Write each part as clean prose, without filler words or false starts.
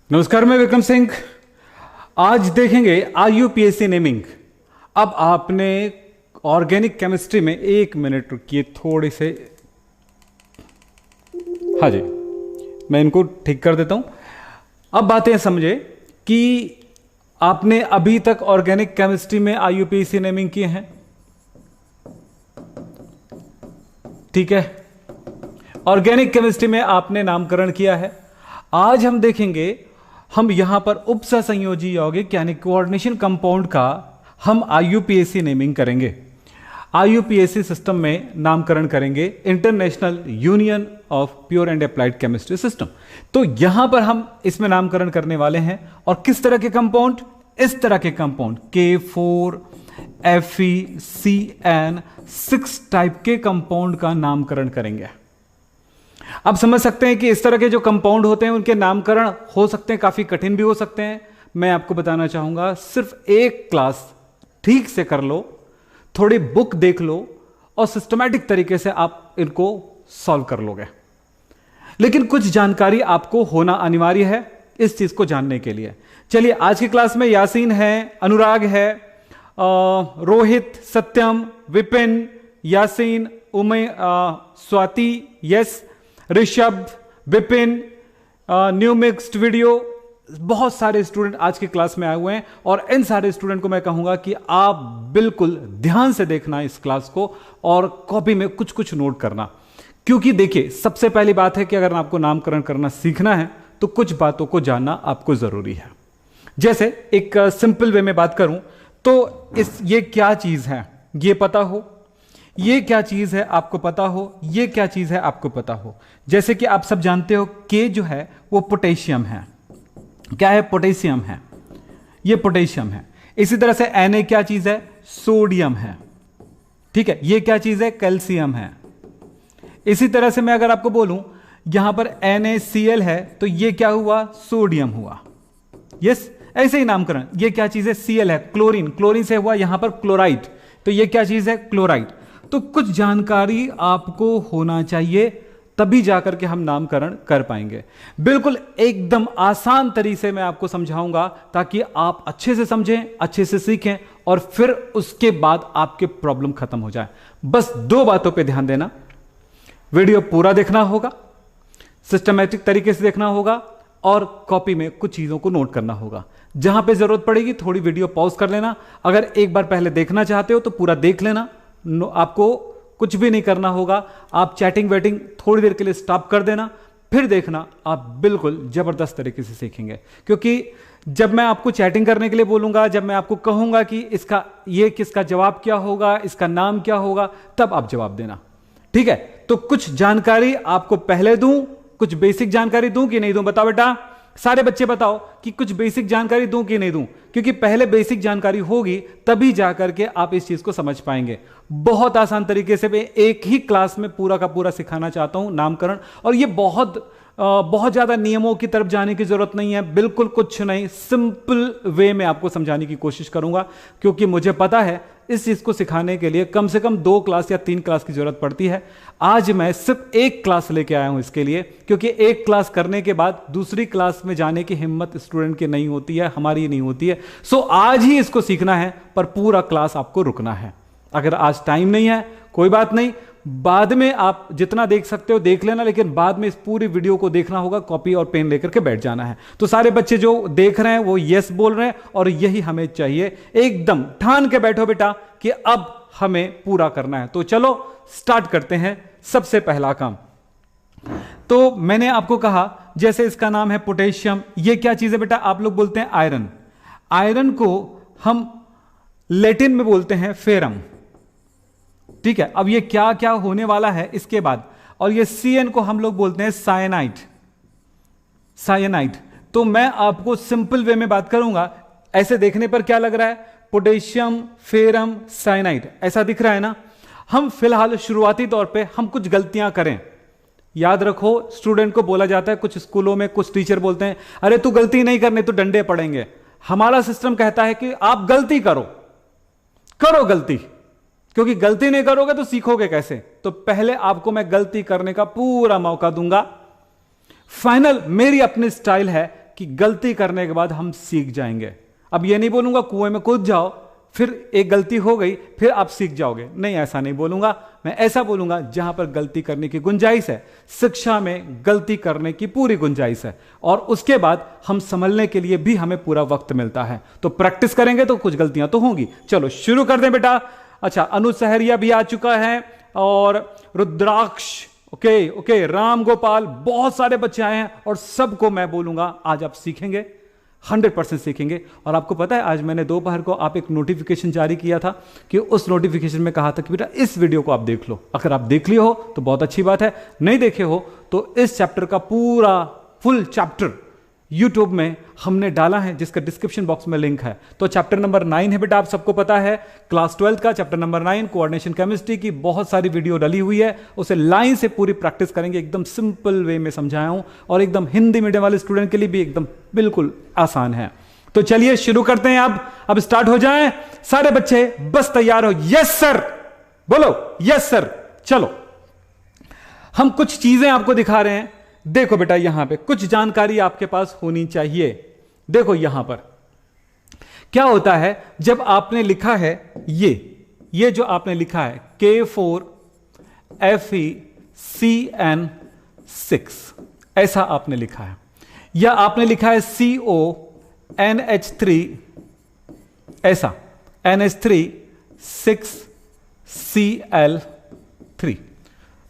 नमस्कार, मैं विक्रम सिंह। आज देखेंगे आईयूपीएसी नेमिंग। अब आपने ऑर्गेनिक केमिस्ट्री में 1 मिनट रुकिए थोड़े से। हाँ जी, मैं इनको ठीक कर देता हूं। अब बातें समझे कि आपने अभी तक ऑर्गेनिक केमिस्ट्री में आईयूपीएसी नेमिंग किए हैं, ठीक है। ऑर्गेनिक केमिस्ट्री में आपने नामकरण किया है। आज हम देखेंगे, हम यहां पर उपसंयोजी यौगिक यानी कोऑर्डिनेशन कंपाउंड का हम आईयूपीएसी नेमिंग करेंगे। आईयूपीएसी सिस्टम में नामकरण करेंगे, international union of pure and applied chemistry system. तो यहां पर हम इसमें नामकरण करने वाले हैं। और किस तरह के कंपाउंड? इस तरह के कंपाउंड K4 FeCN 6 टाइप के कंपाउंड का नामकरण करेंगे। आप समझ सकते हैं कि इस तरह के जो कंपाउंड होते हैं उनके नामकरण हो सकते हैं काफी कठिन भी हो सकते हैं। मैं आपको बताना चाहूंगा, सिर्फ एक क्लास ठीक से कर लो, थोड़ी बुक देख लो और सिस्टमैटिक तरीके से आप इनको सॉल्व कर लोगे। लेकिन कुछ जानकारी आपको होना अनिवार्य है इस चीज को जानने के लिए। चलिए, आज की क्लास में यासीन है, अनुराग है, Rohit, Satyam, Vipin, Yasin, Umay, Swati, Yash, Rishabh, Vipin, new mixed video, बहुत सारे स्टूडेंट आज की क्लास में आए हुए हैं। और इन सारे स्टूडेंट को मैं कहूंगा कि आप बिल्कुल ध्यान से देखना इस क्लास को और कॉपी में कुछ कुछ नोट करना। क्योंकि देखिए, सबसे पहली बात है कि अगर आपको नामकरण करना सीखना है तो कुछ बातों को जानना आपको जरूरी है। जैसे एक सिंपल वे में बात करूं तो ये क्या चीज है ये पता हो, ये क्या चीज है आपको पता हो, ये क्या चीज है आपको पता हो। जैसे कि आप सब जानते हो के जो है वो पोटेशियम है। क्या है? पोटेशियम है, ये पोटेशियम है। इसी तरह से Na क्या चीज है? सोडियम है, ठीक है। ये क्या चीज है? कैल्शियम है। इसी तरह से मैं अगर आपको बोलूं यहां पर NaCl है तो ये क्या हुआ? सोडियम हुआ। यस, ऐसे ही नामकरण। ये क्या चीज है? Cl है, क्लोरीन, क्लोरीन से हुआ यहां पर क्लोराइड, तो ये क्या चीज है? क्लोराइड। तो कुछ जानकारी आपको होना चाहिए, तभी जाकर के हम नामकरण कर पाएंगे। बिल्कुल एकदम आसान तरीके से मैं आपको समझाऊंगा ताकि आप अच्छे से समझें, अच्छे से सीखें और फिर उसके बाद आपके प्रॉब्लम खत्म हो जाए। बस 2 बातों पे ध्यान देना। वीडियो पूरा देखना होगा, सिस्टमैटिक तरीके से देखना होगा और कॉपी में कुछ चीजों को नोट करना होगा। जहां पे जरूरत पड़ेगी थोड़ी वीडियो पॉज कर लेना। अगर एक बार पहले देखना चाहते हो तो पूरा देख लेना, आपको कुछ भी नहीं करना होगा। आप चैटिंग वेटिंग थोड़ी देर के लिए स्टॉप कर देना, फिर देखना, आप बिल्कुल जबरदस्त तरीके से सीखेंगे। क्योंकि जब मैं आपको चैटिंग करने के लिए बोलूंगा, जब मैं आपको कहूंगा कि किसका जवाब क्या होगा, इसका नाम क्या होगा, तब आप जवाब देना, ठीक है। तो कुछ जानकारी आपको पहले दूं, कुछ बेसिक जानकारी दूं कि नहीं दूं? बताओ बेटा, सारे बच्चे बताओ कि कुछ बेसिक जानकारी दूं कि नहीं दूं। क्योंकि पहले बेसिक जानकारी होगी तभी जाकर के आप इस चीज को समझ पाएंगे। बहुत आसान तरीके से मैं एक ही क्लास में पूरा का पूरा सिखाना चाहता हूं नामकरण। और ये बहुत ज्यादा नियमों की तरफ जाने की जरूरत नहीं है, बिल्कुल कुछ नहीं, सिंपल वे में आपको समझाने की कोशिश करूंगा। क्योंकि मुझे पता है इस चीज को सिखाने के लिए कम से कम 2 क्लास या 3 क्लास की जरूरत पड़ती है। आज मैं सिर्फ 1 क्लास लेके आया हूं इसके लिए, क्योंकि 1 क्लास करने के बाद दूसरी क्लास में जाने की हिम्मत स्टूडेंट की नहीं होती है, हमारी नहीं होती है। सो आज ही इसको सीखना है, पर पूरा क्लास आपको रुकना है। अगर आज टाइम नहीं है कोई बात नहीं, बाद में आप जितना देख सकते हो देख लेना, लेकिन बाद में इस पूरी वीडियो को देखना होगा, कॉपी और पेन लेकर के बैठ जाना है। तो सारे बच्चे जो देख रहे हैं वो यस बोल रहे हैं और यही हमें चाहिए। एकदम ठान के बैठो बेटा कि अब हमें पूरा करना है। तो चलो स्टार्ट करते हैं। सबसे पहला काम तो मैंने आपको कहा, जैसे इसका नाम है पोटेशियम, ये क्या चीज है बेटा? आप लोग बोलते हैं आयरन। आयरन को हम लैटिन में बोलते हैं फेरम, ठीक है। अब ये क्या क्या होने वाला है इसके बाद। और ये Cn को हम लोग बोलते हैं साइनाइड। साइनाइड तो मैं आपको सिंपल वे में बात करूंगा। ऐसे देखने पर क्या लग रहा है? पोटेशियम, फेरम, साइनाइड, ऐसा दिख रहा है ना। हम फिलहाल शुरुआती तौर पे हम कुछ गलतियां करें। याद रखो, स्टूडेंट को बोला जाता है, कुछ स्कूलों में कुछ टीचर बोलते हैं, अरे तू गलती नहीं करनी तो डंडे पड़ेंगे। हमारा सिस्टम कहता है कि आप गलती करो गलती, क्योंकि गलती नहीं करोगे तो सीखोगे कैसे। तो पहले आपको मैं गलती करने का पूरा मौका दूंगा। फाइनल मेरी अपनी स्टाइल है कि गलती करने के बाद हम सीख जाएंगे। अब ये नहीं बोलूंगा कुएं में कूद जाओ फिर एक गलती हो गई फिर आप सीख जाओगे, नहीं ऐसा नहीं बोलूंगा। मैं ऐसा बोलूंगा जहां पर गलती करने की गुंजाइश है, शिक्षा में गलती करने की पूरी गुंजाइश है, और उसके बाद हम संभलने के लिए भी हमें पूरा वक्त मिलता है। तो प्रैक्टिस करेंगे तो कुछ गलतियां तो होंगी। चलो शुरू कर दें बेटा। अच्छा, अनुज सहरिया भी आ चुका है और रुद्राक्ष, ओके ओके, राम गोपाल, बहुत सारे बच्चे आए हैं और सबको मैं बोलूंगा आज आप सीखेंगे, 100% सीखेंगे। और आपको पता है आज मैंने दोपहर को आप एक नोटिफिकेशन जारी किया था कि उस नोटिफिकेशन में कहा था कि बेटा इस वीडियो को आप देख लो। अगर आप देख लिए हो तो बहुत अच्छी बात है, नहीं देखे हो तो इस चैप्टर का पूरा फुल चैप्टर यूट्यूब में हमने डाला है जिसका डिस्क्रिप्शन बॉक्स में लिंक है। तो चैप्टर नंबर 9 है बेटा, आप सबको पता है, क्लास 12 का चैप्टर नंबर 9 कोऑर्डिनेशन केमिस्ट्री की बहुत सारी वीडियो डली हुई है, उसे लाइन से पूरी प्रैक्टिस करेंगे। एकदम सिंपल वे में समझाया हूं और एकदम हिंदी मीडियम वाले स्टूडेंट के लिए भी एकदम बिल्कुल आसान है। तो चलिए शुरू करते हैं। अब स्टार्ट हो जाएं सारे बच्चे, बस तैयार हो। यस सर बोलो, यस सर। चलो हम कुछ चीजें आपको दिखा रहे हैं। देखो बेटा यहां पे कुछ जानकारी आपके पास होनी चाहिए। देखो यहां पर क्या होता है जब आपने लिखा है ये जो आपने लिखा है K4FeCN6 ऐसा आपने लिखा है, या आपने लिखा है CONH3 ऐसा, NH3 6Cl3।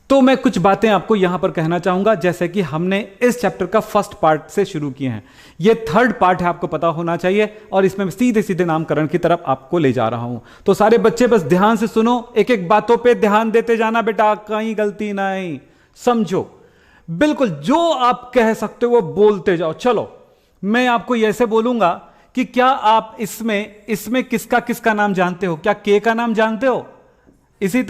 तो मैं कुछ बातें आपको यहां पर कहना चाहूंगा, जैसे कि हमने इस चैप्टर का फर्स्ट पार्ट से शुरू किए हैं, ये थर्ड पार्ट है, आपको पता होना चाहिए, और इसमें सीधे सीधे नामकरण की तरफ आपको ले जा रहा हूं। तो सारे बच्चे बस ध्यान से सुनो, एक एक बातों पे ध्यान देते जाना बेटा, कहीं गलती नहीं, समझो बिल्कुल जो आप कह सकते हो वो बोलते जाओ। चलो मैं आपको ऐसे बोलूंगा कि क्या आप इसमें किसका किसका नाम जानते हो? क्या के का नाम जानते हो? इसी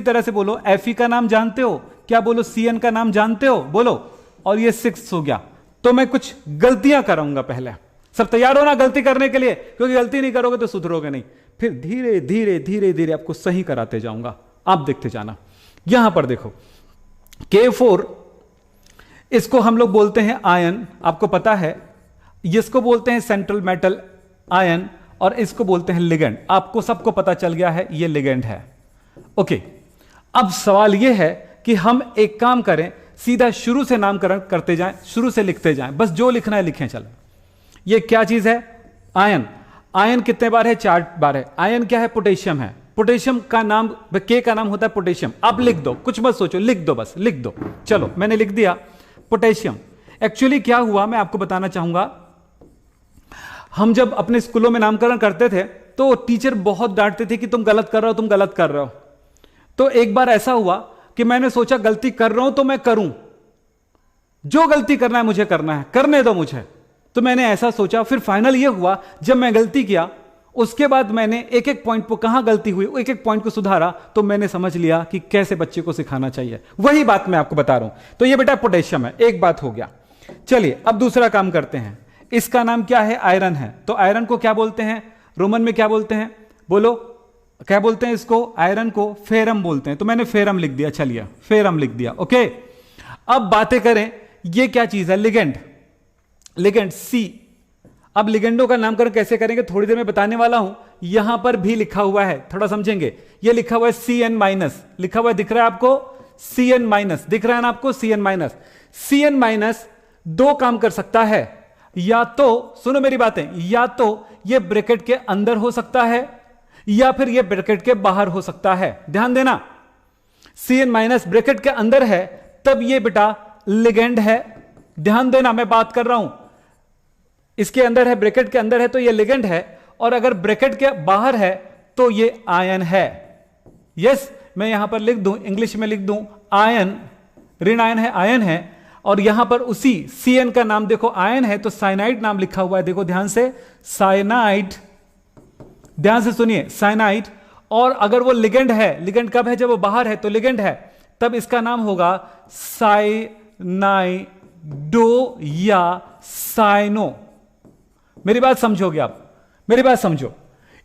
तरह से बोलो एफई का नाम जानते हो? क्या बोलो सीएन का नाम जानते हो? बोलो। और ये 6 हो गया। तो मैं कुछ गलतियां कराऊंगा पहले। सब तैयार हो ना गलती करने के लिए? क्योंकि गलती नहीं करोगे तो सुधरोगे नहीं। फिर धीरे धीरे धीरे धीरे आपको सही कराते जाऊंगा, आप देखते जाना। यहां पर देखो K4, इसको हम लोग बोलते हैं आयन, आपको पता है। इसको बोलते हैं सेंट्रल मेटल आयन, और इसको बोलते हैं लिगेंड। आपको सबको पता चल गया है ये लिगेंड है। ओके, अब सवाल यह है कि हम एक काम करें, सीधा शुरू से नामकरण करते जाएं, शुरू से लिखते जाएं, बस जो लिखना है लिखें। चलो ये क्या चीज है? आयन। आयन कितने बार है? 4 बार है। आयन क्या है? पोटेशियम है। पोटेशियम का नाम, के का नाम होता है पोटेशियम। आप लिख दो, कुछ मत सोचो, लिख दो, बस लिख दो। चलो मैंने लिख दिया पोटेशियम। एक्चुअली क्या हुआ मैं आपको बताना चाहूंगा, हम जब अपने स्कूलों में नामकरण करते थे तो टीचर बहुत डांटते थे कि तुम गलत कर रहे हो, तुम गलत कर रहे हो। तो एक बार ऐसा हुआ कि मैंने सोचा गलती कर रहा हूं तो मैं करूं, जो गलती करना है मुझे करना है, करने दो मुझे। तो मैंने ऐसा सोचा। फिर फाइनल ये हुआ जब मैं गलती किया, उसके बाद मैंने एक एक पॉइंट पर कहां गलती हुई, एक एक पॉइंट को सुधारा, तो मैंने समझ लिया कि कैसे बच्चे को सिखाना चाहिए। वही बात मैं आपको बता रहा हूं। तो ये बेटा पोटेशियम है, एक बात हो गया। चलिए अब दूसरा काम करते हैं। इसका नाम क्या है? आयरन है। तो आयरन को क्या बोलते हैं? रोमन में क्या बोलते हैं? बोलो, क्या बोलते हैं इसको? आयरन को फेरम बोलते हैं। तो मैंने फेरम लिख दिया, चलिए फेरम लिख दिया। ओके, अब बातें करें, ये क्या चीज है? लिगेंड। लिगेंड सी। अब लिगेंडों का नामकरण कैसे करेंगे थोड़ी देर में बताने वाला हूं। यहां पर भी लिखा हुआ है, थोड़ा समझेंगे। ये लिखा हुआ है CN-, लिखा हुआ दिख रहा है आपको? CN-, दिख रहा है ना आपको? CN-। CN- 2 काम कर सकता है, या तो सुनो मेरी बातें, या तो ये ब्रैकेट के अंदर हो सकता है या फिर ये ब्रैकेट के बाहर हो सकता है। ध्यान देना, CN- ब्रैकेट के अंदर है तब ये बेटा लिगेंड है। ध्यान देना, मैं बात कर रहा हूं, इसके अंदर है, ब्रैकेट के अंदर है तो ये लिगेंड है, और अगर ब्रैकेट के बाहर है तो ये आयन है। यस, मैं यहां पर लिख दूं, इंग्लिश में लिख दूं आयन, ऋण आयन है, आयन है। और यहां पर उसी CN का नाम देखो, आयन है तो साइनाइड नाम लिखा हुआ है, देखो ध्यान से, साइनाइड। ध्यान से सुनिए, साइनाइड। और अगर वो लिगेंड है, लिगेंड कब है? जब वो बाहर है, तो लिगेंड है, तब इसका नाम होगा साइनाइडो या साइनो। मेरी बात समझोगे आप? मेरी बात समझो,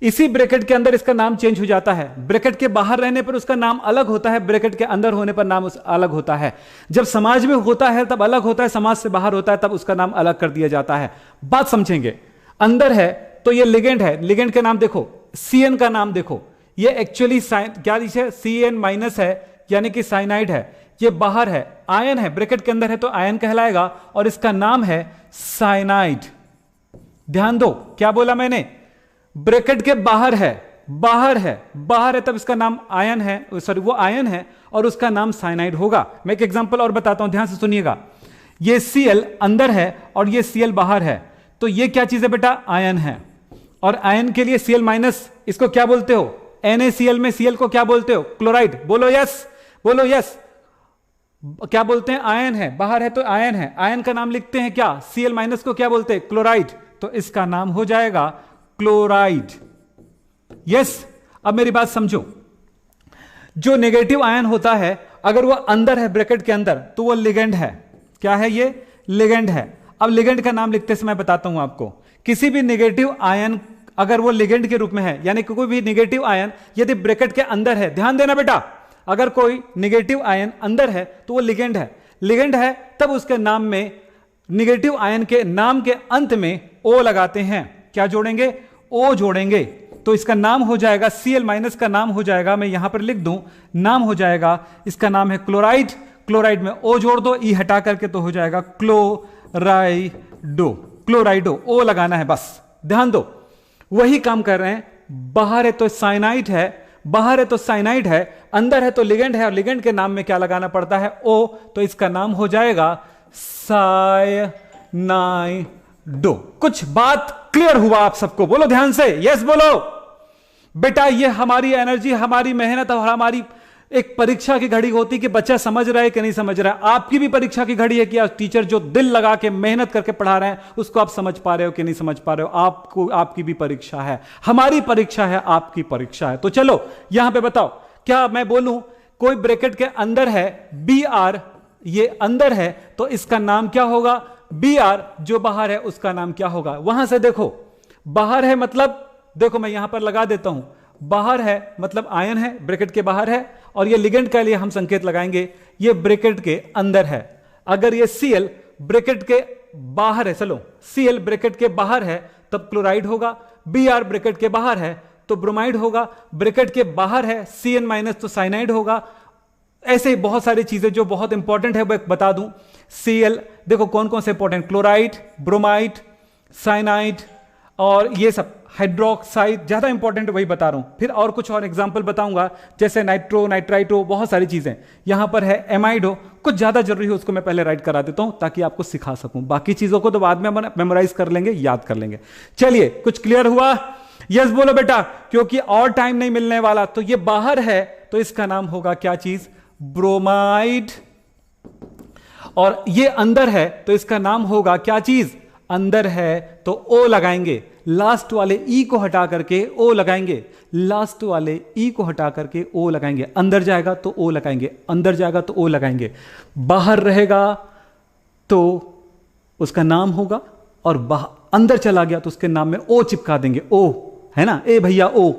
इसी ब्रैकेट के अंदर इसका नाम चेंज हो जाता है। ब्रैकेट के बाहर रहने पर उसका नाम अलग होता है, ब्रैकेट के अंदर होने पर नाम अलग होता है। जब समाज में होता है तब अलग होता है, समाज से बाहर होता है तब उसका नाम अलग कर दिया जाता है। बात समझेंगे। अंदर है तो ये लिगेंड है, लिगेंड का नाम देखो, CN का नाम देखो, ये एक्चुअली क्या है, CN- है यानी कि साइनाइड है। ये बाहर है, आयन है, ब्रैकेट के अंदर है तो आयन कहलाएगा और इसका नाम है साइनाइड। ध्यान दो, क्या बोला मैंने, ब्रैकेट के बाहर है, बाहर है, बाहर है तब इसका नाम आयन है, सॉरी वो आयन है और उसका नाम साइनाइड होगा। मैं एक एग्जांपल और बताता हूं, ध्यान से सुनिएगा। ये Cl अंदर है और ये Cl बाहर है, तो ये क्या चीज है बेटा, आयन है। और आयन के लिए Cl- इसको क्या बोलते हो, NaCl में Cl को क्या बोलते हो, क्लोराइड। बोलो यस, बोलो यस। क्या बोलते हैं, आयन है, बाहर है तो आयन है, आयन का नाम लिखते हैं क्या, Cl- को क्या बोलते हैं, क्लोराइड, तो इसका नाम हो जाएगा क्लोराइड। यस। अब मेरी बात समझो, जो नेगेटिव आयन होता है अगर वो अंदर है ब्रैकेट के अंदर तो वो लिगेंड है। क्या है ये, लिगेंड है। अब लिगेंड का नाम लिखते समय बताता हूं आपको, किसी भी नेगेटिव आयन अगर वो लिगेंड के रूप में है, यानी कि कोई भी नेगेटिव आयन यदि ब्रैकेट के अंदर है, ध्यान देना बेटा, अगर कोई नेगेटिव आयन अंदर है तो वो लिगेंड है। लिगेंड है तब उसके नाम में, नेगेटिव आयन के नाम के अंत में O लगाते हैं। क्या जोड़ेंगे, O जोड़ेंगे, तो इसका नाम हो जाएगा Cl- का नाम हो जाएगा, मैं यहां पर लिख दूं, नाम हो जाएगा, इसका नाम है क्लोराइड। क्लोराइड में O जोड़ दो, E हटा करके तो हो जाएगा क्लोराइडो। क्लोराइडो, O लगाना है बस। ध्यान दो, वही काम कर रहे हैं। बाहर है तो साइनाइड है, बाहर है तो साइनाइड है, अंदर है तो लिगेंड है, और लिगेंड के नाम में क्या लगाना पड़ता है, O, तो इसका नाम हो जाएगा साइनाइडो। कुछ बात क्लियर हुआ आप सबको, बोलो ध्यान से, यस बोलो बेटा। ये हमारी एनर्जी, हमारी मेहनत और हमारी एक परीक्षा की घड़ी होती है कि बच्चा समझ रहा है कि नहीं समझ रहा है। आपकी भी परीक्षा की घड़ी है कि टीचर जो दिल लगा के मेहनत करके पढ़ा रहे हैं उसको आप समझ पा रहे हो कि नहीं समझ पा रहे हो। आपको, आपकी भी परीक्षा है, हमारी परीक्षा है, आपकी परीक्षा है। तो चलो यहां पे बताओ, क्या मैं बोलूं कोई ब्रैकेट के अंदर है, Br, ये अंदर है तो इसका नाम क्या होगा, Br, जो बाहर है उसका नाम क्या होगा। वहां से देखो, बाहर है मतलब, देखो मैं यहां पर लगा देता हूं, बाहर है मतलब आयन है, ब्रैकेट के बाहर है, और ये लिगेंड के लिए हम संकेत लगाएंगे, ये ब्रैकेट के अंदर है। अगर ये Cl ब्रैकेट के बाहर है, चलो Cl ब्रैकेट के बाहर है तब क्लोराइड होगा, Br ब्रैकेट के बाहर है तो ब्रोमाइड होगा, ब्रैकेट के बाहर है Cn- तो साइनाइड होगा। ऐसे ही बहुत सारी चीजें जो बहुत इंपॉर्टेंट है वो बता दूं। Cl देखो कौन कौन से इंपॉर्टेंट, क्लोराइड, ब्रोमाइड, साइनाइड और ये सब, हाइड्रोक्साइड, ज्यादा इंपॉर्टेंट वही बता रहा हूं। फिर और कुछ और एग्जांपल बताऊंगा, जैसे नाइट्रो, नाइट्राइटो, बहुत सारी चीजें। यहां पर है एमाइडो, कुछ ज्यादा जरूरी है उसको मैं पहले राइट करा देता हूं ताकि आपको सिखा सकूं, बाकी चीजों को तो बाद में मेमोराइज कर लेंगे, याद कर लेंगे। चलिए, कुछ क्लियर हुआ, यस बोलो बेटा, क्योंकि और टाइम नहीं मिलने वाला। तो ये बाहर है तो इसका नाम होगा क्या चीज, ब्रोमाइड, और ये अंदर है तो इसका नाम होगा क्या चीज, अंदर है तो O लगाएंगे, लास्ट वाले E को हटा करके O लगाएंगे, लास्ट वाले E को हटा करके O लगाएंगे, अंदर जाएगा तो O लगाएंगे, अंदर जाएगा तो O लगाएंगे, बाहर रहेगा तो उसका नाम होगा, और अंदर चला गया तो उसके नाम में O चिपका देंगे। O है ना, ए भैया O,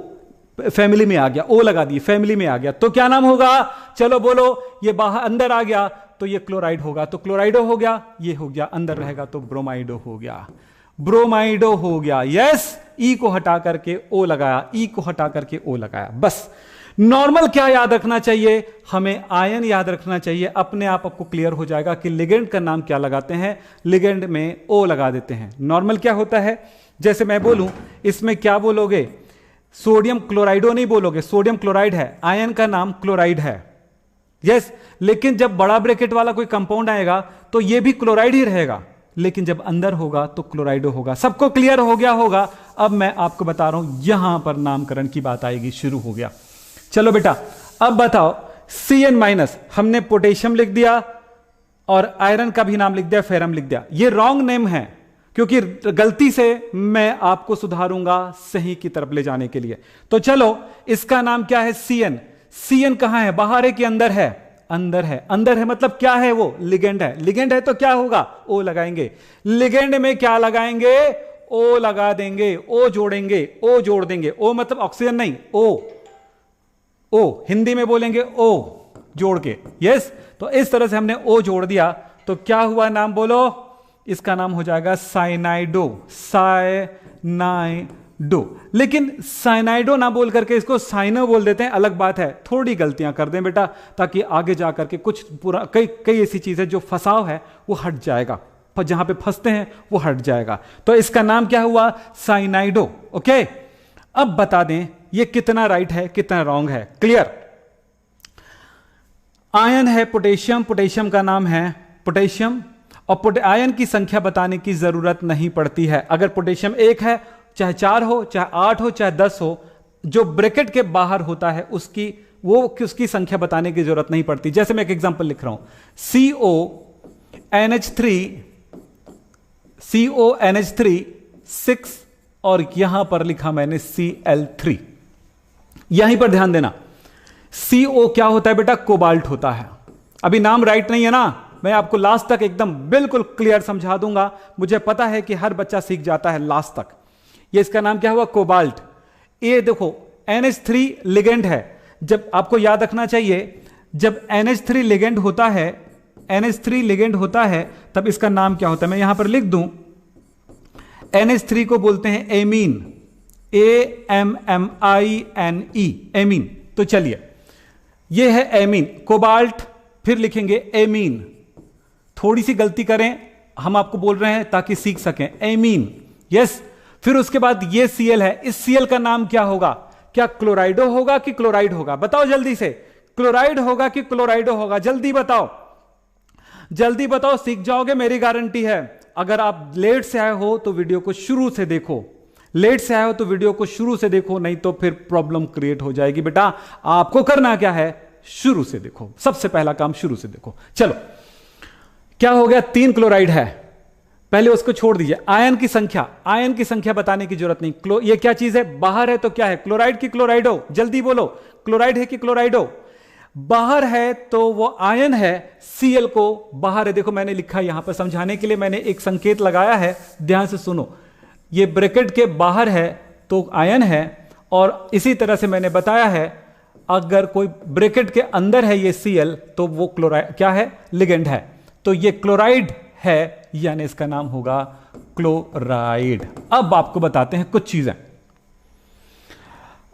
फैमिली में आ गया, O लगा दिए, फैमिली में आ गया तो क्या नाम होगा, चलो बोलो, ये बाहर अंदर आ गया तो ये क्लोराइड होगा, तो क्लोराइडो हो गया, ये हो गया, अंदर रहेगा तो ब्रोमाइडो हो गया, ब्रोमाइडो हो गया। यस, ई को हटा करके ओ लगाया, ई को हटा करके ओ लगाया, बस। नॉर्मल क्या याद रखना चाहिए, हमें आयन याद रखना चाहिए, अपने आप आपको क्लियर हो जाएगा कि लिगेंड का नाम क्या लगाते हैं, लिगेंड में ओ लगा देते हैं। नॉर्मल क्या होता है, जैसे मैं बोलूं इसमें क्या बोलोगे, सोडियम क्लोराइडो नहीं बोलोगे, सोडियम क्लोराइड है, आयन का नाम क्लोराइड है। यस, लेकिन जब बड़ा ब्रैकेट वाला कोई कंपाउंड आएगा तो ये भी क्लोराइड ही रहेगा, लेकिन जब अंदर होगा तो क्लोराइडो होगा। सबको क्लियर हो गया होगा। अब मैं आपको बता रहा हूं, यहां पर नामकरण की बात आएगी, शुरू हो गया। चलो बेटा, अब बताओ, Cn- हमने पोटेशियम लिख दिया और आयरन का भी नाम लिख दिया, फेरम लिख दिया। ये रॉन्ग नेम है, क्योंकि गलती से मैं आपको सुधारूंगा सही की तरफ ले जाने के लिए। तो चलो, इसका नाम क्या है, Cn। Cn कहां है, बाहर है कि अंदर है, अंदर है। अंदर है मतलब क्या है, वो लिगेंड है। लिगेंड है तो क्या होगा, O लगाएंगे। लिगेंड में क्या लगाएंगे, ओ लगा देंगे, ओ जोड़ेंगे, ओ जोड़ देंगे। ओ मतलब ऑक्सीजन नहीं, ओ हिंदी में बोलेंगे ओ जोड़ के। यस, तो इस तरह से हमने ओ जोड़ दिया तो क्या हुआ, नाम बोलो। इसका नाम हो जाएगा साइनाइडो, साइनाइडो। लेकिन साइनाइडो ना बोल करके इसको साइनो बोल देते हैं, अलग बात है। थोड़ी गलतियां कर दें बेटा, ताकि आगे जा करके कुछ पूरा कई ऐसी चीजें जो फंसाव है वो हट जाएगा, जहां पे फंसते हैं वो हट जाएगा। तो इसका नाम क्या हुआ, साइनाइडो। ओके, अब बता दें ये कितना राइट है कितना रॉन्ग है। क्लियर। आयन है पोटेशियम, पोटेशियम का नाम है पोटेशियम, और आयन की संख्या बताने की जरूरत नहीं पड़ती है। अगर पोटेशियम 1 है, चाहे 4 हो, चाहे 8 हो, चाहे 10 हो, जो ब्रैकेट के बाहर होता है उसकी संख्या बताने की जरूरत नहीं पड़ती। जैसे मैं एक एग्जांपल लिख रहा हूं, CONH3 6, और यहां पर लिखा मैंने Cl3। यहीं पर ध्यान देना, CO क्या होता है बेटा, कोबाल्ट होता है। अभी नाम राइट नहीं है ना, मैं आपको लास्ट तक एकदम बिल्कुल क्लियर समझा दूंगा। मुझे पता है कि हर बच्चा सीख जाता है लास्ट तक। ये इसका नाम क्या हुआ, कोबाल्ट। ये देखो NH3 लिगेंड है। जब आपको याद रखना चाहिए, जब NH3 लिगेंड होता है, NH3 लिगेंड होता है, तब इसका नाम क्या होता है, मैं यहां पर लिख दूं। NH3 को बोलते हैं एमीन, AMMINE, एमीन। तो चलिए, ये है एमीन, कोबाल्ट, फिर लिखेंगे एमीन। थोड़ी सी गलती करें, हम आपको बोल रहे हैं ताकि सीख सकें, एमीन। यस, फिर उसके बाद ये Cl है। इस Cl का नाम क्या होगा, क्या क्लोराइडो होगा कि क्लोराइड होगा, बताओ जल्दी से। क्लोराइड होगा कि क्लोराइडो होगा, जल्दी बताओ, जल्दी बताओ, सीख जाओगे मेरी गारंटी है। अगर आप लेट से आए हो तो वीडियो को शुरू से देखो, लेट से आए हो तो वीडियो को शुरू से देखो, नहीं तो फिर प्रॉब्लम क्रिएट हो जाएगी। बेटा आपको करना क्या है, शुरू से देखो, सबसे पहला काम शुरू से देखो। चलो, क्या हो गया, 3 क्लोराइड है, पहले उसको छोड़ दीजिए। आयन की संख्या बताने की जरूरत नहीं। ये क्या चीज है, बाहर है तो क्या है, क्लोराइड की क्लोराइडो, जल्दी बोलो, क्लोराइड है कि क्लोराइडो। बाहर है तो वो आयन है, Cl को बाहर है। देखो मैंने लिखा यहां पर समझाने के लिए मैंने एक संकेत लगाया है, ध्यान से सुनो। ये ब्रैकेट के बाहर है तो आयन है, और इसी तरह से मैंने बताया है अगर कोई ब्रैकेट के अंदर है ये Cl तो वो क्लोराइड क्या है, लिगेंड है। तो ये क्लोराइड है, यानी इसका नाम होगा क्लोराइड। अब आपको बताते हैं कुछ चीजें।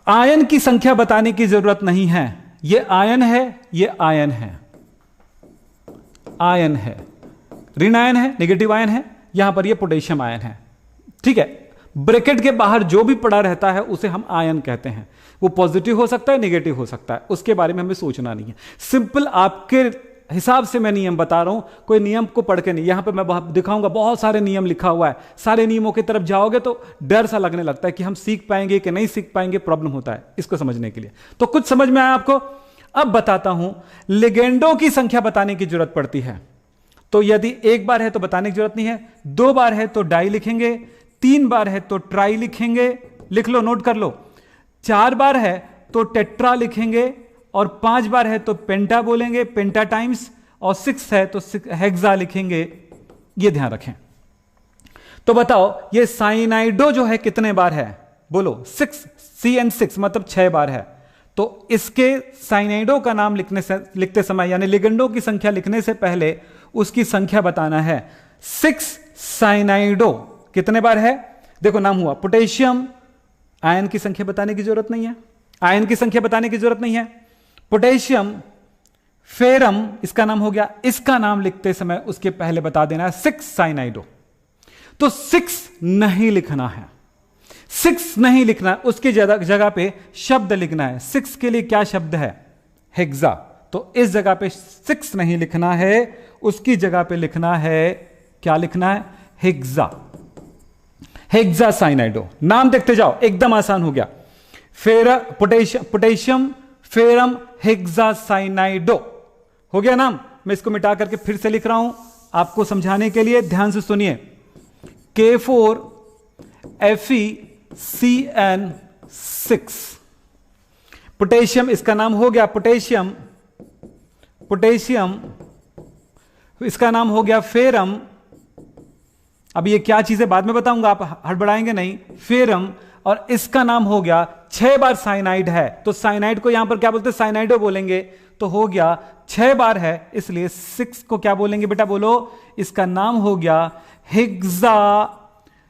आयन की संख्या बताने की जरूरत नहीं है। ये आयन है, ये आयन है, आयन है, ऋण आयन है, नेगेटिव आयन है, यहां पर ये पोटेशियम आयन है। ठीक है, ब्रैकेट के बाहर जो भी पड़ा रहता है उसे हम आयन कहते हैं। वो पॉजिटिव हो सकता है, नेगेटिव हो सकता है, उसके बारे में हमें सोचना नहीं है। सिंपल आपके हिसाब से मैं नियम बता रहा हूं, कोई नियम को पढ़ के नहीं। यहां पे मैं दिखाऊंगा बहुत सारे नियम लिखा हुआ है, सारे नियमों की तरफ जाओगे तो डर सा लगने लगता है कि हम सीख पाएंगे कि नहीं सीख पाएंगे, प्रॉब्लम होता है इसको समझने के लिए। तो कुछ समझ में आया आपको। अब बताता हूं, लिगेंडों की संख्या बताने की जरूरत पड़ती है। तो यदि 1 बार है तो बताने की जरूरत नहीं है, 2 बार है तो डाई लिखेंगे, 3 बार है तो ट्राई लिखेंगे, लिख लो, नोट कर लो। 4 बार है तो टेट्रा लिखेंगे, और 5 बार है तो पेंटा बोलेंगे, पेंटा टाइम्स, और 6 है तो हेक्सा लिखेंगे। ये ध्यान रखें। तो बताओ ये साइनाइडो जो है कितने बार है, बोलो। 6, CN6 मतलब 6 बार है। तो इसके साइनाइडो का नाम लिखते समय, यानी लिगेंडों की संख्या लिखने से पहले उसकी संख्या बताना है। 6 साइनाइडो कितने बार है, देखो नाम हुआ पोटेशियम। आयन की संख्या बताने की जरूरत नहीं है, आयन की संख्या बताने की जरूरत नहीं है। पोटेशियम, फेरम इसका नाम हो गया, इसका नाम लिखते समय उसके पहले बता देना है 6 साइनाइडो। तो 6 नहीं लिखना है, 6 नहीं लिखना है, उसकी जगह पे शब्द लिखना है। 6 के लिए क्या शब्द है, हेक्सा। तो इस जगह पे 6 नहीं लिखना है, उसकी जगह पे लिखना है, क्या लिखना है, हेक्सा, हेक्सा साइनाइडो। नाम देखते जाओ, एकदम आसान हो गया। पोटेशियम, फेरम, हेक्सा साइनाइडो हो गया नाम। मैं इसको मिटा करके फिर से लिख रहा हूं आपको समझाने के लिए, ध्यान से सुनिए। K4FeCN6 पोटेशियम, इसका नाम हो गया पोटेशियम, पोटेशियम, इसका नाम हो गया फेरम, अब ये क्या चीजें बाद में बताऊंगा, आप हड़बड़ाएंगे नहीं। फेरम, और इसका नाम हो गया 6 बार साइनाइड है, तो साइनाइड को यहां पर क्या बोलते हैं, साइनाइडो बोलेंगे, तो हो गया 6 बार है, इसलिए 6 को क्या बोलेंगे बेटा, बोलो, इसका नाम हो गया हेक्सा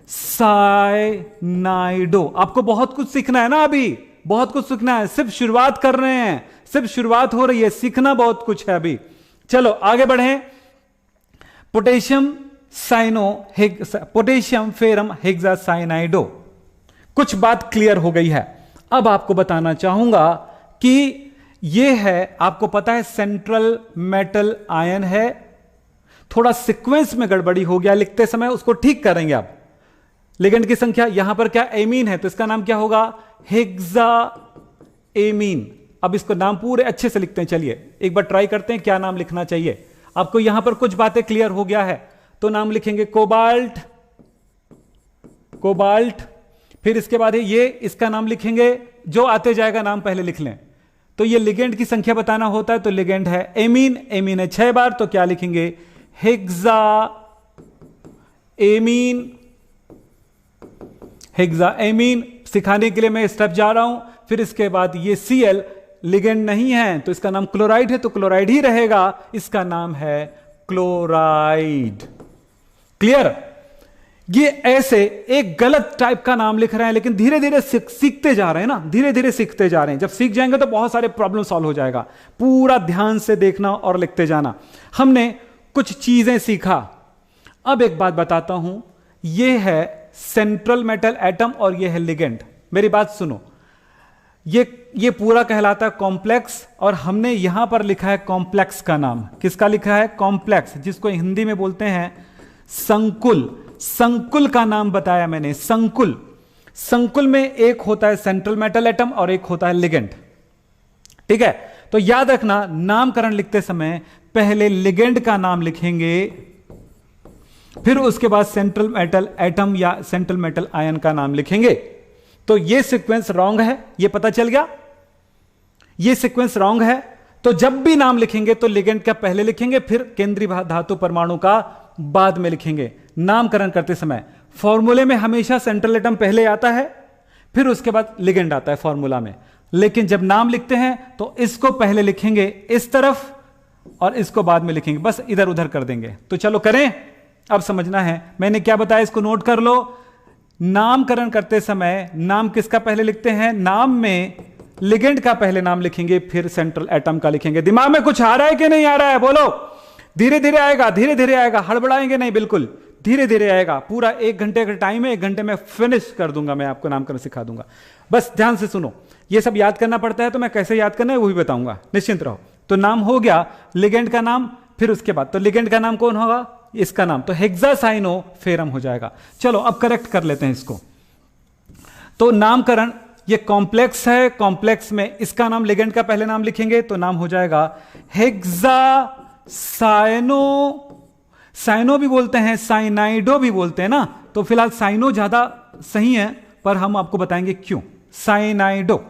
साइनाइडो। आपको बहुत कुछ सीखना है ना, अभी बहुत कुछ सीखना है, सिर्फ शुरुआत कर रहे हैं, सिर्फ शुरुआत हो रही है, सीखना बहुत कुछ है अभी। चलो आगे बढ़ें। पोटेशियम पोटेशियम फेरम हेक्सासाइनाइडो, कुछ बात क्लियर हो गई है। अब आपको बताना चाहूंगा कि यह है, आपको पता है सेंट्रल मेटल आयन है, थोड़ा सीक्वेंस में गड़बड़ी हो गया लिखते समय, उसको ठीक करेंगे आप। लिगेंड की संख्या यहां पर क्या एमीन है, तो इसका नाम क्या होगा, हेक्सा एमीन। अब इसको नाम पूरे अच्छे से लिखते हैं, चलिए एक बार ट्राई करते हैं क्या नाम लिखना चाहिए। आपको यहां पर कुछ बातें क्लियर हो गया है, तो नाम लिखेंगे कोबाल्ट, कोबाल्ट। फिर इसके बाद ये इसका नाम लिखेंगे, जो आते जाएगा नाम पहले लिख लें। तो ये लिगेंड की संख्या बताना होता है, तो लिगेंड है एमीन, एमीन है 6 बार, तो क्या लिखेंगे, हेक्सा एमीन, हेक्सा एमीन। सिखाने के लिए मैं स्टेप जा रहा हूं। फिर इसके बाद ये Cl लिगेंड नहीं है, तो इसका नाम क्लोराइड है, तो क्लोराइड ही रहेगा, इसका नाम है क्लोराइड। क्लियर। ये ऐसे एक गलत टाइप का नाम लिख रहे हैं, लेकिन धीरे धीरे सीखते जा रहे हैं ना, धीरे धीरे सीखते जा रहे हैं। जब सीख जाएंगे तो बहुत सारे प्रॉब्लम सॉल्व हो जाएगा। पूरा ध्यान से देखना और लिखते जाना। हमने कुछ चीजें सीखा। अब एक बात बताता हूं, यह है सेंट्रल मेटल एटम और यह है लिगेंड। मेरी बात सुनो, ये पूरा कहलाता है कॉम्प्लेक्स, और हमने यहां पर लिखा है कॉम्प्लेक्स का नाम। किसका लिखा है, कॉम्प्लेक्स, जिसको हिंदी में बोलते हैं संकुल। संकुल का नाम बताया मैंने, संकुल। संकुल में एक होता है सेंट्रल मेटल एटम और एक होता है लिगेंड। ठीक है, तो याद रखना, नामकरण लिखते समय पहले लिगेंड का नाम लिखेंगे, फिर उसके बाद सेंट्रल मेटल एटम या सेंट्रल मेटल आयन का नाम लिखेंगे। तो यह सीक्वेंस रॉन्ग है, यह पता चल गया, यह सीक्वेंस रॉन्ग है। तो जब भी नाम लिखेंगे तो लिगेंड का पहले लिखेंगे, फिर केंद्रीय धातु परमाणु का बाद में लिखेंगे। नामकरण करते समय फॉर्मूले में हमेशा सेंट्रल एटम पहले आता है, फिर उसके बाद लिगेंड आता है फॉर्मूला में। लेकिन जब नाम लिखते हैं तो इसको पहले लिखेंगे इस तरफ और इसको बाद में लिखेंगे, बस इधर उधर कर देंगे। तो चलो करें, अब समझना है मैंने क्या बताया, इसको नोट कर लो। नामकरण करते समय नाम किसका पहले लिखते हैं, नाम में लिगेंड का पहले नाम लिखेंगे, फिर सेंट्रल एटम का लिखेंगे। दिमाग में कुछ आ रहा है कि नहीं आ रहा है, बोलो। धीरे धीरे आएगा, धीरे धीरे आएगा, हड़बड़ाएंगे नहीं, बिल्कुल धीरे धीरे आएगा। पूरा 1 घंटे का टाइम है, 1 घंटे में फिनिश कर दूंगा, मैं आपको नामकरण सिखा दूंगा। बस ध्यान से सुनो, ये सब याद करना पड़ता है, तो मैं कैसे याद करना है वो भी बताऊंगा, निश्चिंत रहो। तो नाम हो गया लिगेंड का नाम, फिर उसके बाद तो लिगेंड का नाम कौन होगा, इसका नाम तो हेक्सासाइनोफेरम हो जाएगा। चलो अब करेक्ट कर लेते हैं इसको। तो नामकरण ये कॉम्प्लेक्स है, कॉम्प्लेक्स में इसका नाम लिगेंड का पहले नाम लिखेंगे तो नाम हो जाएगा हेक्सासाइनो। साइनो भी बोलते हैं, साइनाइडो भी बोलते हैं ना, तो फिलहाल साइनो ज्यादा सही है, पर हम आपको बताएंगे क्यों। साइनाइडो,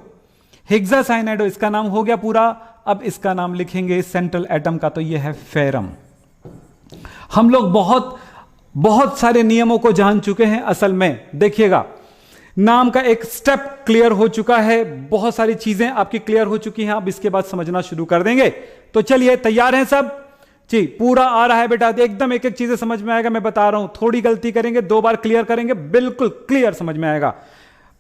हेक्सासाइनाइडो इसका नाम हो गया पूरा। अब इसका नाम लिखेंगे सेंट्रल एटम का, तो यह है फेरम। हम लोग बहुत सारे नियमों को जान चुके हैं। असल में देखिएगा, नाम का एक स्टेप क्लियर हो चुका है, बहुत सारी चीजें आपकी क्लियर हो चुकी हैं। अब इसके बाद समझना शुरू कर देंगे। तो चलिए, तैयार हैं सब जी, पूरा आ रहा है बेटा, एकदम एक एक चीजें समझ में आएगा। मैं बता रहा हूं, थोड़ी गलती करेंगे, 2 बार क्लियर करेंगे, बिल्कुल क्लियर समझ में आएगा।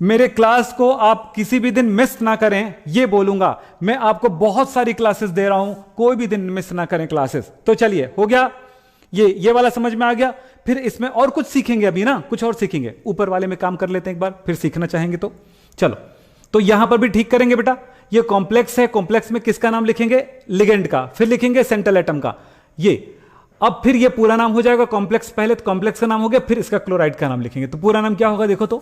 मेरे क्लास को आप किसी भी दिन मिस ना करें, ये बोलूंगा। मैं आपको बहुत सारी क्लासेस दे रहा हूं, कोई भी दिन मिस ना करें क्लासेस। तो चलिए, हो गया ये वाला समझ में आ गया। फिर इसमें और कुछ सीखेंगे, अभी ना कुछ और सीखेंगे। ऊपर वाले में काम कर लेते हैं एक बार, फिर सीखना चाहेंगे तो चलो। तो यहां पर भी ठीक करेंगे बेटा। ये कॉम्प्लेक्स है, कॉम्प्लेक्स में किसका नाम लिखेंगे, लिगेंड का, फिर लिखेंगे सेंट्रल एटम का। ये अब फिर ये पूरा नाम हो जाएगा कॉम्प्लेक्स, पहले तो कॉम्प्लेक्स का नाम हो गया, फिर इसका क्लोराइड का नाम लिखेंगे। तो पूरा नाम क्या होगा, देखो तो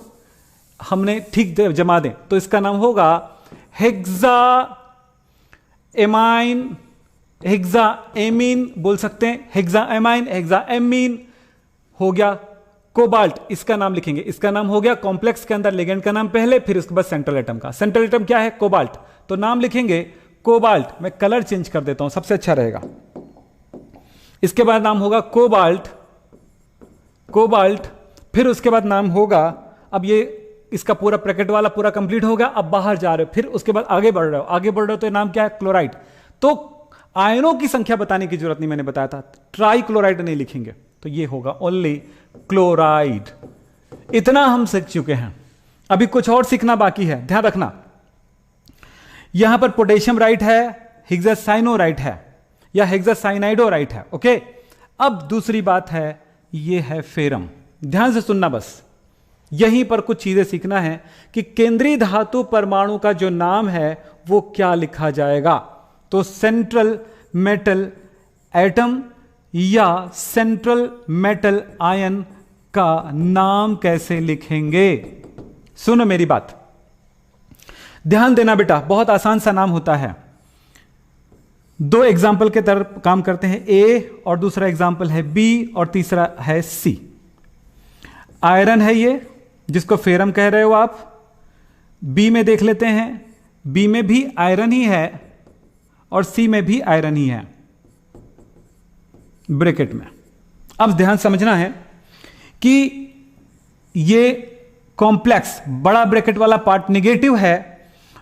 हमने ठीक जमा दें, तो इसका नाम होगा हेक्सा एमाइन, हेक्सा एमीन बोल सकते हैं, हेक्सा एमाइन, हेक्सा एमीन हो गया। कोबाल्ट इसका नाम लिखेंगे, इसका नाम हो गया कॉम्प्लेक्स के अंदर लिगेंड का नाम पहले, फिर उसके बाद सेंट्रल एटम का। सेंट्रल एटम क्या है, कोबाल्ट, तो नाम लिखेंगे कोबाल्ट। मैं कलर चेंज कर देता हूं, सबसे अच्छा रहेगा। इसके बाद नाम होगा कोबाल्ट कोबाल्ट, फिर उसके बाद नाम होगा, अब ये इसका पूरा ब्रैकेट वाला पूरा कंप्लीट हो गया, अब बाहर जा रहे हो, फिर उसके बाद आगे बढ़ रहे हो तो नाम क्या है? क्लोराइड। तो आयनों की संख्या बताने की जरूरत नहीं, मैंने बताया था ट्राई क्लोराइड नहीं लिखेंगे, तो ये होगा ओनली क्लोराइड। इतना हम सीख चुके हैं, अभी कुछ और सीखना बाकी है, ध्यान रखना। यहां पर पोटेशियम राइट है, हेक्सासाइनोराइट है या हेक्सासाइनाइडोराइट है। ओके, अब दूसरी बात है, ये है फेरम। ध्यान से सुनना, बस यहीं पर कुछ चीजें सीखना है कि केंद्रीय धातु परमाणु का जो नाम है वो क्या लिखा जाएगा। तो सेंट्रल मेटल एटम या सेंट्रल मेटल आयन का नाम कैसे लिखेंगे? सुनो मेरी बात, ध्यान देना बेटा, बहुत आसान सा नाम होता है। दो एग्जाम्पल के तरफ काम करते हैं, ए और दूसरा एग्जाम्पल है बी और तीसरा है सी। आयरन है ये, जिसको फेरम कह रहे हो आप। बी में देख लेते हैं, बी में भी आयरन ही है और सी में भी आयरन ही है ब्रैकेट में। अब ध्यान समझना है कि ये कॉम्प्लेक्स बड़ा ब्रैकेट वाला पार्ट निगेटिव है,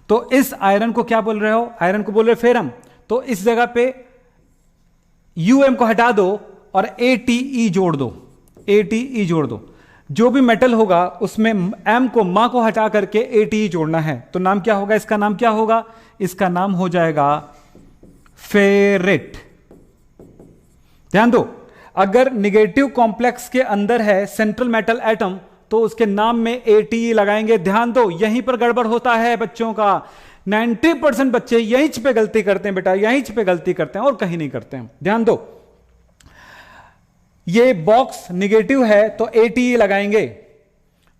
तो इस आयरन को क्या बोल रहे हो? आयरन को बोल रहे हो फेरम। तो इस जगह पे यूएम को हटा दो और एटीई जोड़ दो, एटीई जोड़ दो। जो भी मेटल होगा उसमें एम को मां को हटा करके एटीई जोड़ना है, तो नाम क्या होगा? इसका नाम क्या होगा? इसका नाम हो जाएगा फेरेट। ध्यान दो, अगर निगेटिव कॉम्प्लेक्स के अंदर है सेंट्रल मेटल एटम तो उसके नाम में एटीई लगाएंगे। ध्यान दो, यहीं पर गड़बड़ होता है बच्चों का। 90% बच्चे यहीं पे गलती करते हैं बेटा, यहीं पे गलती करते हैं और कहीं नहीं करते हैं। ध्यान दो, ये बॉक्स निगेटिव है तो एटीई लगाएंगे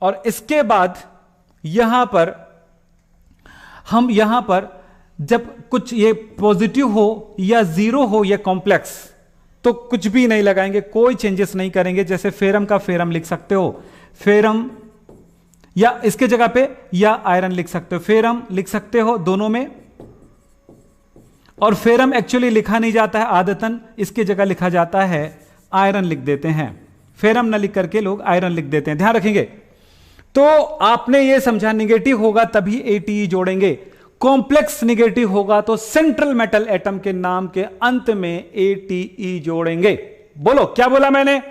और इसके बाद यहां पर जब कुछ ये पॉजिटिव हो या जीरो हो ये कॉम्प्लेक्स, तो कुछ भी नहीं लगाएंगे, कोई चेंजेस नहीं करेंगे। जैसे फेरम का फेरम लिख सकते हो, फेरम, या इसके जगह पे या आयरन लिख सकते हो, फेरम लिख सकते हो दोनों में। और फेरम एक्चुअली लिखा नहीं जाता है आदतन, इसके जगह लिखा जाता है आयरन लिख देते हैं। फेरम ना लिख करके लोग आयरन लिख देते हैं, ध्यान रखेंगे। तो आपने ये समझा निगेटिव होगा तभी एटीई जोड़ेंगे, कॉम्प्लेक्स निगेटिव होगा तो सेंट्रल मेटल एटम के नाम के अंत में एटीई जोड़ेंगे। बोलो क्या बोला मैंने?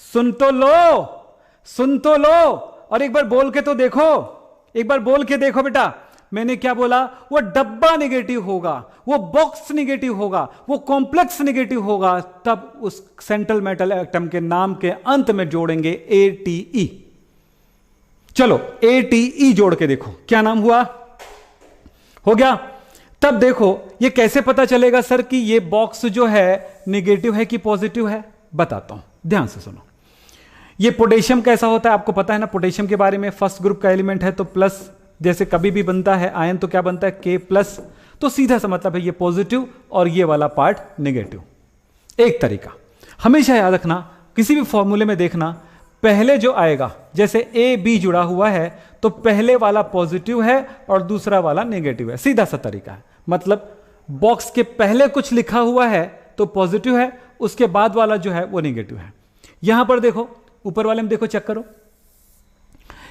सुन तो लो, सुन तो लो, और एक बार बोल के तो देखो, एक बार बोल के देखो बेटा, मैंने क्या बोला? वो डब्बा निगेटिव होगा, वो बॉक्स निगेटिव होगा, वो कॉम्प्लेक्स निगेटिव होगा, तब उस सेंट्रल मेटल एटम के नाम के अंत में जोड़ेंगे एटीई। चलो एटीई जोड़ के देखो क्या नाम हुआ, हो गया। तब देखो ये कैसे पता चलेगा सर कि ये बॉक्स जो है निगेटिव है कि पॉजिटिव है? बताता हूं, ध्यान से सुनो। ये पोटेशियम कैसा होता है आपको पता है ना, पोटेशियम के बारे में, फर्स्ट ग्रुप का एलिमेंट है तो प्लस, जैसे कभी भी बनता है आयन तो क्या बनता है? के प्लस। तो सीधा सा मतलब है ये पॉजिटिव और ये वाला पार्ट नेगेटिव। एक तरीका हमेशा याद रखना, किसी भी फॉर्मूले में देखना, पहले जो आएगा, जैसे ए बी जुड़ा हुआ है तो पहले वाला पॉजिटिव है और दूसरा वाला नेगेटिव है, सीधा सा तरीका है। मतलब बॉक्स के पहले कुछ लिखा हुआ है तो पॉजिटिव है, उसके बाद वाला जो है वो नेगेटिव है। यहां पर देखो, ऊपर वाले में देखो, चेक करो,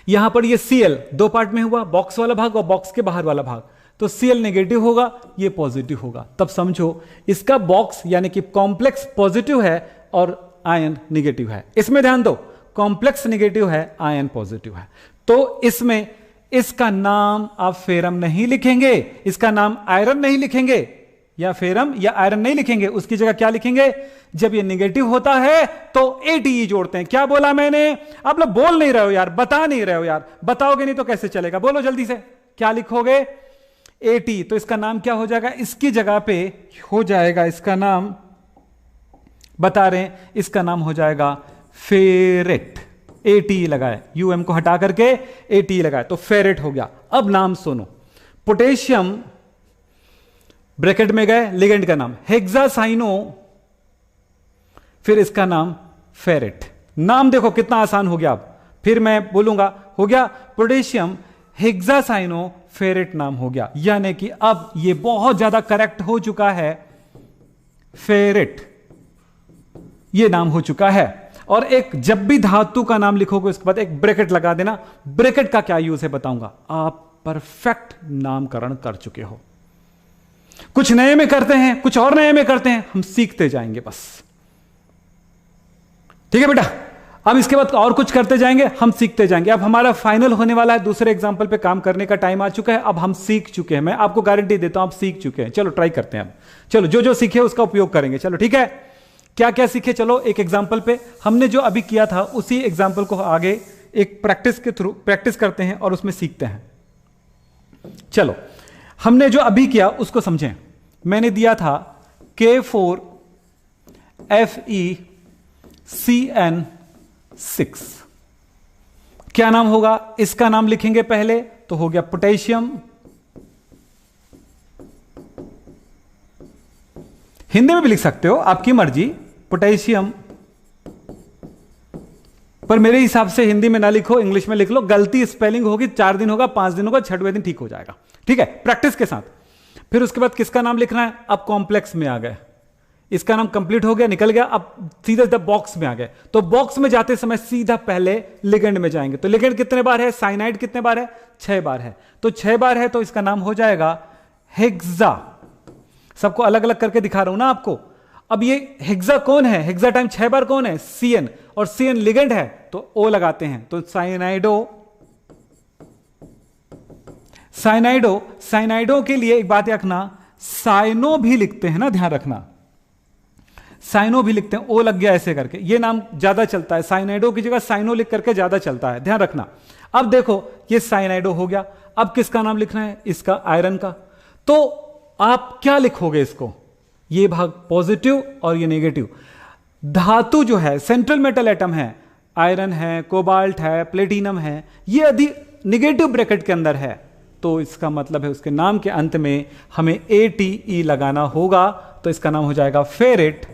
यहां पर ये Cl दो पार्ट में हुआ, बॉक्स वाला भाग और बॉक्स के बाहर वाला भाग, तो Cl नेगेटिव होगा, ये पॉजिटिव होगा। तब समझो इसका बॉक्स यानी कि कॉम्प्लेक्स पॉजिटिव है और आयन नेगेटिव है। इसमें ध्यान दो, कॉम्प्लेक्स नेगेटिव है, आयन पॉजिटिव है। तो इसमें इसका नाम आप फेरम नहीं लिखेंगे, इसका नाम आयरन नहीं लिखेंगे, या फेरम या आयरन नहीं लिखेंगे, उसकी जगह क्या लिखेंगे? जब ये नेगेटिव होता है तो एटीई जोड़ते हैं। क्या बोला मैंने? आप लोग बोल नहीं रहे हो यार, बता नहीं रहे हो यार, बताओगे नहीं तो कैसे चलेगा? बोलो जल्दी से, क्या लिखोगे? एटी। तो इसका नाम क्या हो जाएगा? इसकी जगह पे हो जाएगा, इसका नाम बता रहे हैं, इसका नाम हो जाएगा फेरेट। एटी लगाए, यूएम को हटा करके एटी लगाए तो फेरेट हो गया। अब नाम सुनो, पोटेशियम ब्रैकेट में गए, लिगेंड का नाम हेक्सासाइनो, फिर इसका नाम फेरेट। नाम देखो कितना आसान हो गया। अब फिर मैं बोलूंगा, हो गया पोटेशियम हेक्सासाइनो फेरेट नाम हो गया, यानी कि अब ये बहुत ज्यादा करेक्ट हो चुका है, फेरेट ये नाम हो चुका है। और एक जब भी धातु का नाम लिखोगे उसके बाद एक ब्रैकेट लगा देना। ब्रैकेट का क्या यूज है बताऊंगा। आप परफेक्ट नामकरण कर चुके हो। कुछ नए में करते हैं, कुछ और नए में करते हैं, हम सीखते जाएंगे बस। ठीक है बेटा, अब इसके बाद और कुछ करते जाएंगे, हम सीखते जाएंगे। अब हमारा फाइनल होने वाला है, दूसरे एग्जाम्पल पे काम करने का टाइम आ चुका है। अब हम सीख चुके हैं, मैं आपको गारंटी देता हूं आप सीख चुके हैं। चलो ट्राई करते हैं। अब चलो जो जो सीखे उसका उपयोग करेंगे। चलो ठीक है, क्या क्या सीखे, चलो एक एग्जाम्पल पे। हमने जो अभी किया था उसी एग्जाम्पल को आगे एक प्रैक्टिस के थ्रू प्रैक्टिस करते हैं और उसमें सीखते हैं। चलो, हमने जो अभी किया उसको समझें। मैंने दिया था K4FeCN6। क्या नाम होगा? इसका नाम लिखेंगे पहले तो हो गया पोटेशियम। हिंदी में भी लिख सकते हो, आपकी मर्जी, पोटेशियम। पर मेरे हिसाब से हिंदी में ना लिखो, इंग्लिश में लिख लो। गलती स्पेलिंग होगी, 4 दिन होगा, 5 दिन होगा, 6वें दिन ठीक हो जाएगा। ठीक है, प्रैक्टिस के साथ। फिर उसके बाद किसका नाम लिखना है? अब कॉम्प्लेक्स में आ गए, इसका नाम कंप्लीट हो गया, निकल गया। अब सीधे बॉक्स में आ गए, तो बॉक्स में जाते समय सीधा पहले लिगेंड में जाएंगे। तो लिगेंड कितने बार है? साइनाइड कितने बार है? 6 बार है। तो 6 बार है तो इसका नाम हो जाएगा हेक्सा। सबको अलग अलग करके दिखा रहा हूं ना आपको। अब ये हेक्सा कौन है? हेक्सा टाइम 6 बार कौन है? CN, और CN लिगेंड है तो O लगाते हैं, तो साइनाइडो के लिए एक बात रखना, साइनो भी लिखते हैं ना, ध्यान रखना, साइनो भी लिखते हैं। O लग गया ऐसे करके, ये नाम ज्यादा चलता है। साइनाइडो की जगह साइनो लिख करके ज्यादा चलता है, ध्यान रखना। अब देखो ये साइनाइडो हो गया। अब किसका नाम लिखना है? इसका, आयरन का। तो आप क्या लिखोगे इसको? ये भाग पॉजिटिव और ये नेगेटिव। धातु जो है, सेंट्रल मेटल एटम है, आयरन है, कोबाल्ट है, प्लेटिनम है, ये यदि निगेटिव ब्रैकेट के अंदर है तो इसका मतलब है उसके नाम के अंत में हमें ATE लगाना होगा। तो इसका नाम हो जाएगा फेरेट।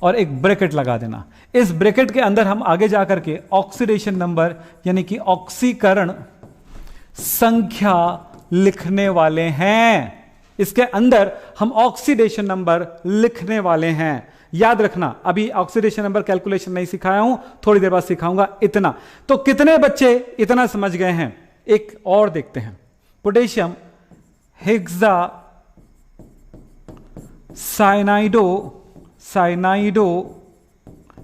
और एक ब्रैकेट लगा देना। इस ब्रैकेट के अंदर हम आगे जाकर के ऑक्सीडेशन नंबर यानी कि ऑक्सीकरण संख्या लिखने वाले हैं। इसके अंदर हम ऑक्सीडेशन नंबर लिखने वाले हैं। याद रखना, अभी ऑक्सीडेशन नंबर कैलकुलेशन नहीं सिखाया हूं, थोड़ी देर बाद सिखाऊंगा। इतना तो कितने बच्चे इतना समझ गए हैं? एक और देखते हैं। पोटेशियम हेक्सा साइनाइडो,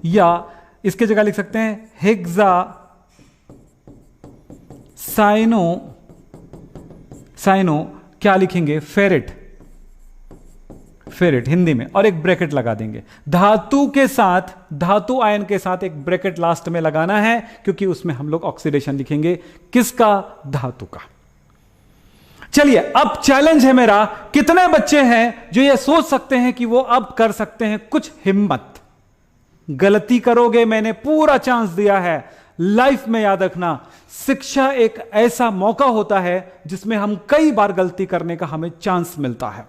या इसके जगह लिख सकते हैं हेक्सा साइनो क्या लिखेंगे? फेरेट हिंदी में, और एक ब्रैकेट लगा देंगे। धातु के साथ, धातु आयन के साथ एक ब्रैकेट लास्ट में लगाना है, क्योंकि उसमें हम लोग ऑक्सीडेशन लिखेंगे। किसका? धातु का। चलिए, अब चैलेंज है मेरा, कितने बच्चे हैं जो ये सोच सकते हैं कि वो अब कर सकते हैं कुछ हिम्मत? गलती करोगे, मैंने पूरा चांस दिया है। लाइफ में याद रखना, शिक्षा एक ऐसा मौका होता है जिसमें हम कई बार गलती करने का हमें चांस मिलता है।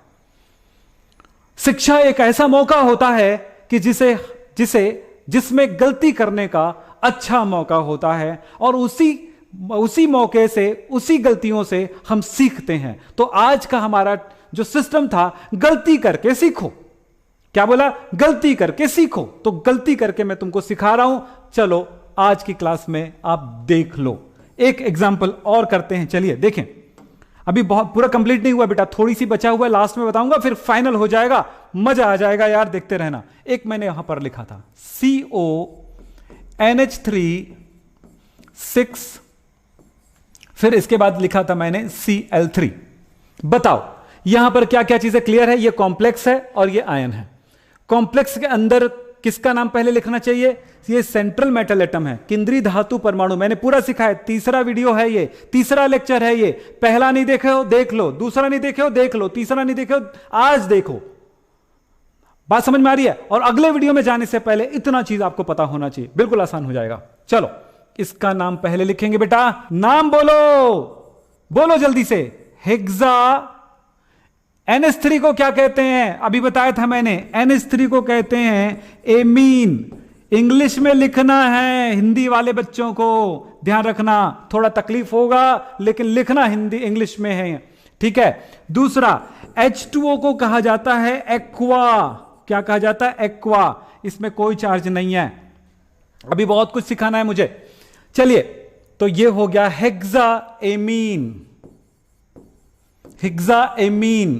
शिक्षा एक ऐसा मौका होता है कि जिसमें गलती करने का अच्छा मौका होता है, और उसी मौके से, उसी गलतियों से हम सीखते हैं। तो आज का हमारा जो सिस्टम था, गलती करके सीखो। क्या बोला? गलती करके सीखो। तो गलती करके मैं तुमको सिखा रहा हूं। चलो आज की क्लास में आप देख लो। एक एग्जाम्पल और करते हैं, चलिए देखें। अभी बहुत पूरा कंप्लीट नहीं हुआ बेटा, थोड़ी सी बचा हुआ है, लास्ट में बताऊंगा, फिर फाइनल हो जाएगा, मजा आ जाएगा यार, देखते रहना। एक मैंने यहां पर लिखा था CONH3 6, फिर इसके बाद लिखा था मैंने Cl3। बताओ यहां पर क्या क्या चीजें क्लियर है? ये कॉम्प्लेक्स है और ये आयन है। कॉम्प्लेक्स के अंदर किसका नाम पहले लिखना चाहिए? ये सेंट्रल मेटल एटम है, केंद्रीय धातु परमाणु। मैंने पूरा सिखाया, तीसरा वीडियो है ये, तीसरा लेक्चर है ये। पहला नहीं देखे हो देख लो, दूसरा नहीं देखे हो देख लो, तीसरा नहीं देखे हो आज देखो। बात समझ में आ रही है? और अगले वीडियो में जाने से पहले इतना चीज आपको पता होना चाहिए, बिल्कुल आसान हो जाएगा। चलो इसका नाम पहले लिखेंगे बेटा, नाम बोलो जल्दी से। हेक्सा। NH3 को क्या कहते हैं? अभी बताया था मैंने, NH3 को कहते हैं एमीन। इंग्लिश में लिखना है हिंदी वाले बच्चों को, ध्यान रखना, थोड़ा तकलीफ होगा लेकिन लिखना हिंदी इंग्लिश में है, ठीक है। दूसरा H2O को कहा जाता है एक्वा। क्या कहा जाता है? एक्वा। इसमें कोई चार्ज नहीं है। अभी बहुत कुछ सिखाना है मुझे। चलिए, तो ये हो गया हेक्साएमीन। हेक्साएमीन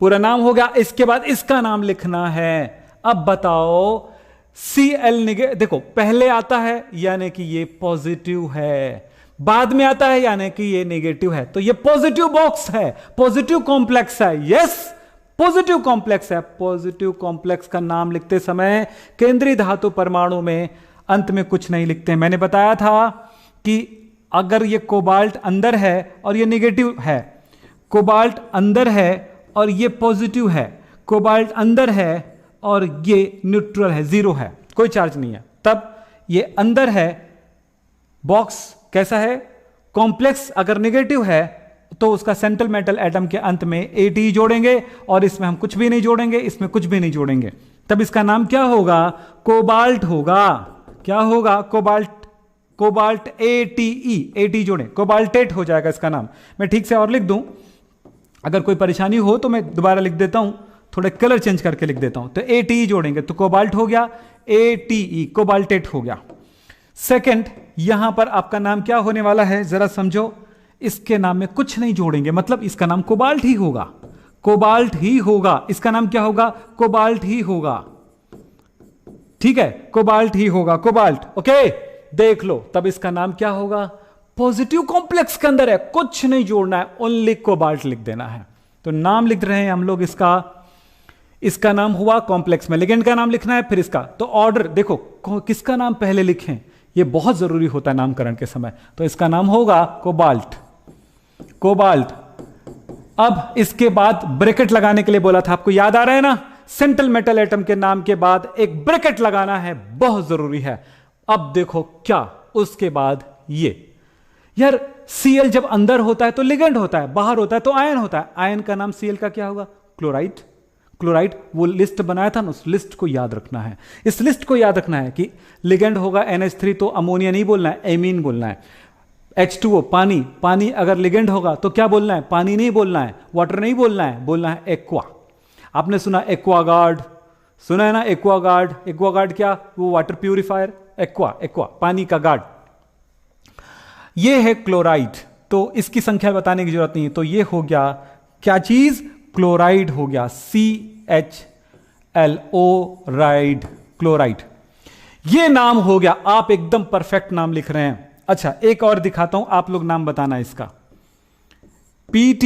पूरा नाम हो गया। इसके बाद इसका नाम लिखना है। अब बताओ, Cl नेगेटिव, देखो पहले आता है यानी कि ये पॉजिटिव है, बाद में आता है यानी कि ये नेगेटिव है, तो ये पॉजिटिव बॉक्स है, पॉजिटिव कॉम्प्लेक्स है। यस, पॉजिटिव कॉम्प्लेक्स है। पॉजिटिव कॉम्प्लेक्स का नाम लिखते समय केंद्रीय धातु परमाणु में अंत में कुछ नहीं लिखते। मैंने बताया था कि अगर ये कोबाल्ट अंदर है और ये नेगेटिव है, कोबाल्ट अंदर है और ये पॉजिटिव है, कोबाल्ट अंदर है और ये न्यूट्रल है, जीरो है, कोई चार्ज नहीं है, तब ये अंदर है। बॉक्स कैसा है? कॉम्प्लेक्स अगर नेगेटिव है तो उसका सेंट्रल मेटल एटम के अंत में At जोड़ेंगे और इसमें हम कुछ भी नहीं जोड़ेंगे, इसमें कुछ भी नहीं जोड़ेंगे, तब इसका नाम क्या होगा? कोबाल्ट होगा। क्या होगा? कोबाल्ट। कोबाल्ट Ate जोड़ें, कोबाल्टेट हो जाएगा इसका नाम। मैं ठीक से और लिख दूं, अगर कोई परेशानी हो तो मैं दोबारा लिख देता हूं, थोड़ा कलर चेंज करके लिख देता हूं। तो Ate जोड़ेंगे तो कोबाल्ट हो गया, Ate कोबाल्टेट हो गया। सेकंड, यहां पर आपका नाम क्या होने वाला है जरा समझो। इसके नाम में कुछ नहीं जोड़ेंगे, मतलब इसका नाम कोबाल्ट ही होगा, कोबाल्ट ही होगा। इसका नाम क्या होगा? कोबाल्ट ही होगा। ठीक है, कोबाल्ट ही होगा, कोबाल्ट। ओके, देख लो, तब इसका नाम क्या होगा? पॉजिटिव कॉम्प्लेक्स के अंदर है, कुछ नहीं जोड़ना है, ओनली कोबाल्ट लिख देना है। तो नाम लिख रहे हैं हम लोग इसका। इसका नाम हुआ कॉम्प्लेक्स में, लिगेंड का नाम लिखना है, फिर इसका। तो ऑर्डर देखो, किसका नाम पहले लिखें, ये बहुत जरूरी होता है नामकरण के समय। तो इसका नाम होगा कोबाल्ट, कोबाल्ट। अब इसके बाद ब्रैकेट लगाने के लिए बोला था, आपको याद आ रहा है ना? सेंट्रल मेटल एटम के नाम के बाद एक ब्रैकेट लगाना है, बहुत जरूरी है। अब देखो क्या, उसके बाद ये यार, Cl जब अंदर होता है तो लिगेंड होता है, बाहर होता है तो आयन होता है। आयन का नाम Cl का क्या होगा? क्लोराइड। क्लोराइड, वो लिस्ट बनाया था ना, उस लिस्ट को याद रखना है। इस लिस्ट को याद रखना है कि लिगेंड होगा NH3, तो अमोनिया नहीं बोलना है, एमीन बोलना है। H2O पानी, पानी अगर लिगेंड होगा तो क्या बोलना है? पानी नहीं बोलना है, वाटर नहीं बोलना है, बोलना है एक्वा। आपने सुना एक्वागार्ड, सुना है ना? एक्वागार्ड। एक्वागार्ड क्या? वो वाटर प्यूरिफायर। एक्वा, एक्वा पानी का गार्ड। ये है क्लोराइड, तो इसकी संख्या बताने की जरूरत नहीं है। तो ये हो गया क्या चीज? क्लोराइड हो गया, CHLO राइड, क्लोराइड। ये नाम हो गया। आप एकदम परफेक्ट नाम लिख रहे हैं। अच्छा, एक और दिखाता हूं, आप लोग नाम बताना इसका। PT,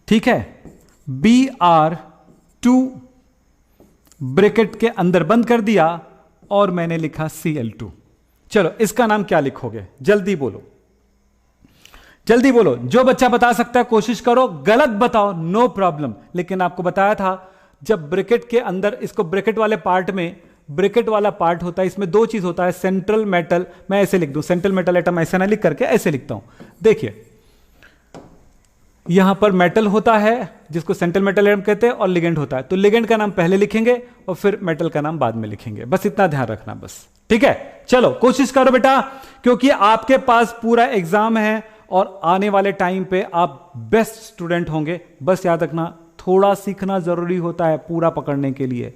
ठीक है, Br2 ब्रैकेट के अंदर बंद कर दिया और मैंने लिखा Cl2। चलो, इसका नाम क्या लिखोगे? जल्दी बोलो, जल्दी बोलो। जो बच्चा बता सकता है कोशिश करो, गलत बताओ नो प्रॉब्लम। लेकिन आपको बताया था, जब ब्रैकेट के अंदर, इसको ब्रैकेट वाले पार्ट में, ब्रैकेट वाला पार्ट होता है, इसमें दो चीज होता है, सेंट्रल मेटल, मैं ऐसे लिख दूं, सेंट्रल मेटल एटम ऐसे ना लिख करके ऐसे लिखता हूं। देखिए, यहां पर मेटल होता है जिसको सेंट्रल मेटल एटम कहते हैं, और लिगेंड होता है। तो लिगेंड का नाम पहले लिखेंगे और फिर मेटल का नाम बाद में लिखेंगे, बस इतना ध्यान रखना बस। ठीक है, चलो कोशिश करो बेटा, क्योंकि आपके पास पूरा एग्जाम है और आने वाले टाइम पे आप बेस्ट स्टूडेंट होंगे। बस याद रखना, थोड़ा सीखना जरूरी होता है पूरा पकड़ने के लिए।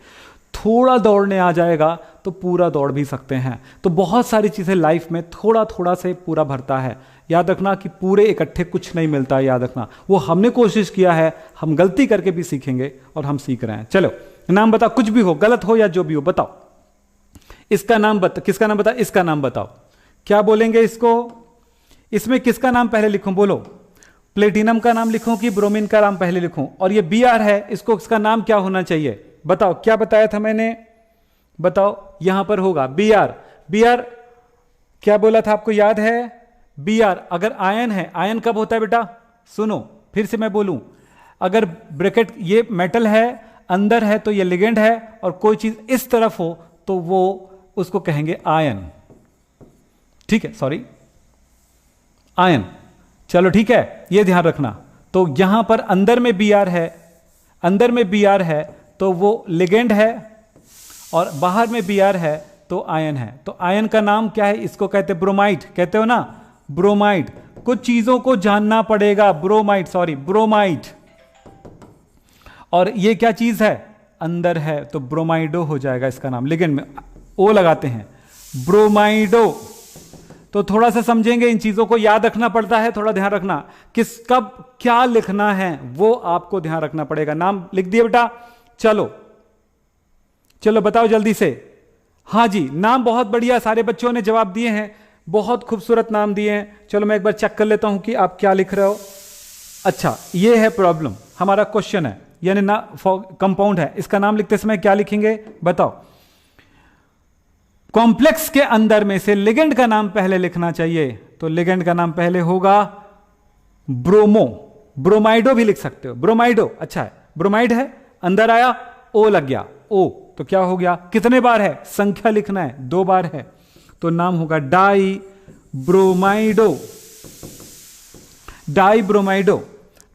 थोड़ा दौड़ने आ जाएगा तो पूरा दौड़ भी सकते हैं। तो बहुत सारी चीजें लाइफ में थोड़ा थोड़ा से पूरा भरता है। याद रखना कि पूरे इकट्ठे कुछ नहीं मिलता है, याद रखना। वो हमने कोशिश किया है, हम गलती करके भी सीखेंगे और हम सीख रहे हैं। चलो, नाम बताओ, कुछ भी हो, गलत हो या जो भी हो, बताओ। इसका नाम बता, किसका नाम बताओ? इसका नाम बताओ, क्या बोलेंगे इसको? इसमें किसका नाम पहले लिखूं? बोलो, प्लेटिनम का नाम लिखूं कि ब्रोमीन का नाम पहले लिखूं? और ये Br है, इसको इसका नाम क्या होना चाहिए? बताओ, क्या बताया था मैंने? बताओ, यहां पर होगा Br। Br क्या बोला था, आपको याद है? Br अगर आयन है, आयन कब होता है बेटा? सुनो, फिर से मैं बोलूं, अगर ब्रैकेट ये मेटल है, अंदर है तो ये लिगेंड है, और कोई चीज इस तरफ हो तो वो उसको कहेंगे आयन। ठीक है, सॉरी, आयन। चलो ठीक है, ये ध्यान रखना। तो यहां पर अंदर में Br है, अंदर में Br है तो वो लिगेंड है, और बाहर में Br है तो आयन है। तो आयन का नाम क्या है? इसको कहते हैं ब्रोमाइड, कहते हो ना, ब्रोमाइड। कुछ चीजों को जानना पड़ेगा, ब्रोमाइड, सॉरी ब्रोमाइड। और ये क्या चीज है, अंदर है, तो ब्रोमाइडो हो जाएगा इसका नाम। लिगेंड में ओ लगाते हैं, ब्रोमाइडो। तो थोड़ा सा समझेंगे, इन चीजों को याद रखना पड़ता है, थोड़ा ध्यान रखना, किस कब क्या लिखना है वो आपको ध्यान रखना पड़ेगा। नाम लिख दिए बेटा, चलो चलो बताओ जल्दी से। हाँ जी, नाम बहुत बढ़िया, सारे बच्चों ने जवाब दिए हैं, बहुत खूबसूरत नाम दिए हैं। चलो मैं एक बार चेक कर लेता हूं कि आप क्या लिख रहे हो। अच्छा, ये है प्रॉब्लम, हमारा क्वेश्चन है, यानी ना कंपाउंड है, इसका नाम लिखते समय क्या लिखेंगे बताओ। कॉम्प्लेक्स के अंदर में से लिगेंड का नाम पहले लिखना चाहिए, तो लिगेंड का नाम पहले होगा ब्रोमो। ब्रोमाइडो भी लिख सकते हो, ब्रोमाइडो अच्छा है, ब्रोमाइड है, अंदर आया, ओ लग गया, ओ तो क्या हो गया, कितने बार है, संख्या लिखना है, 2 बार है, तो नाम होगा डाई ब्रोमाइडो, डाई ब्रोमाइडो।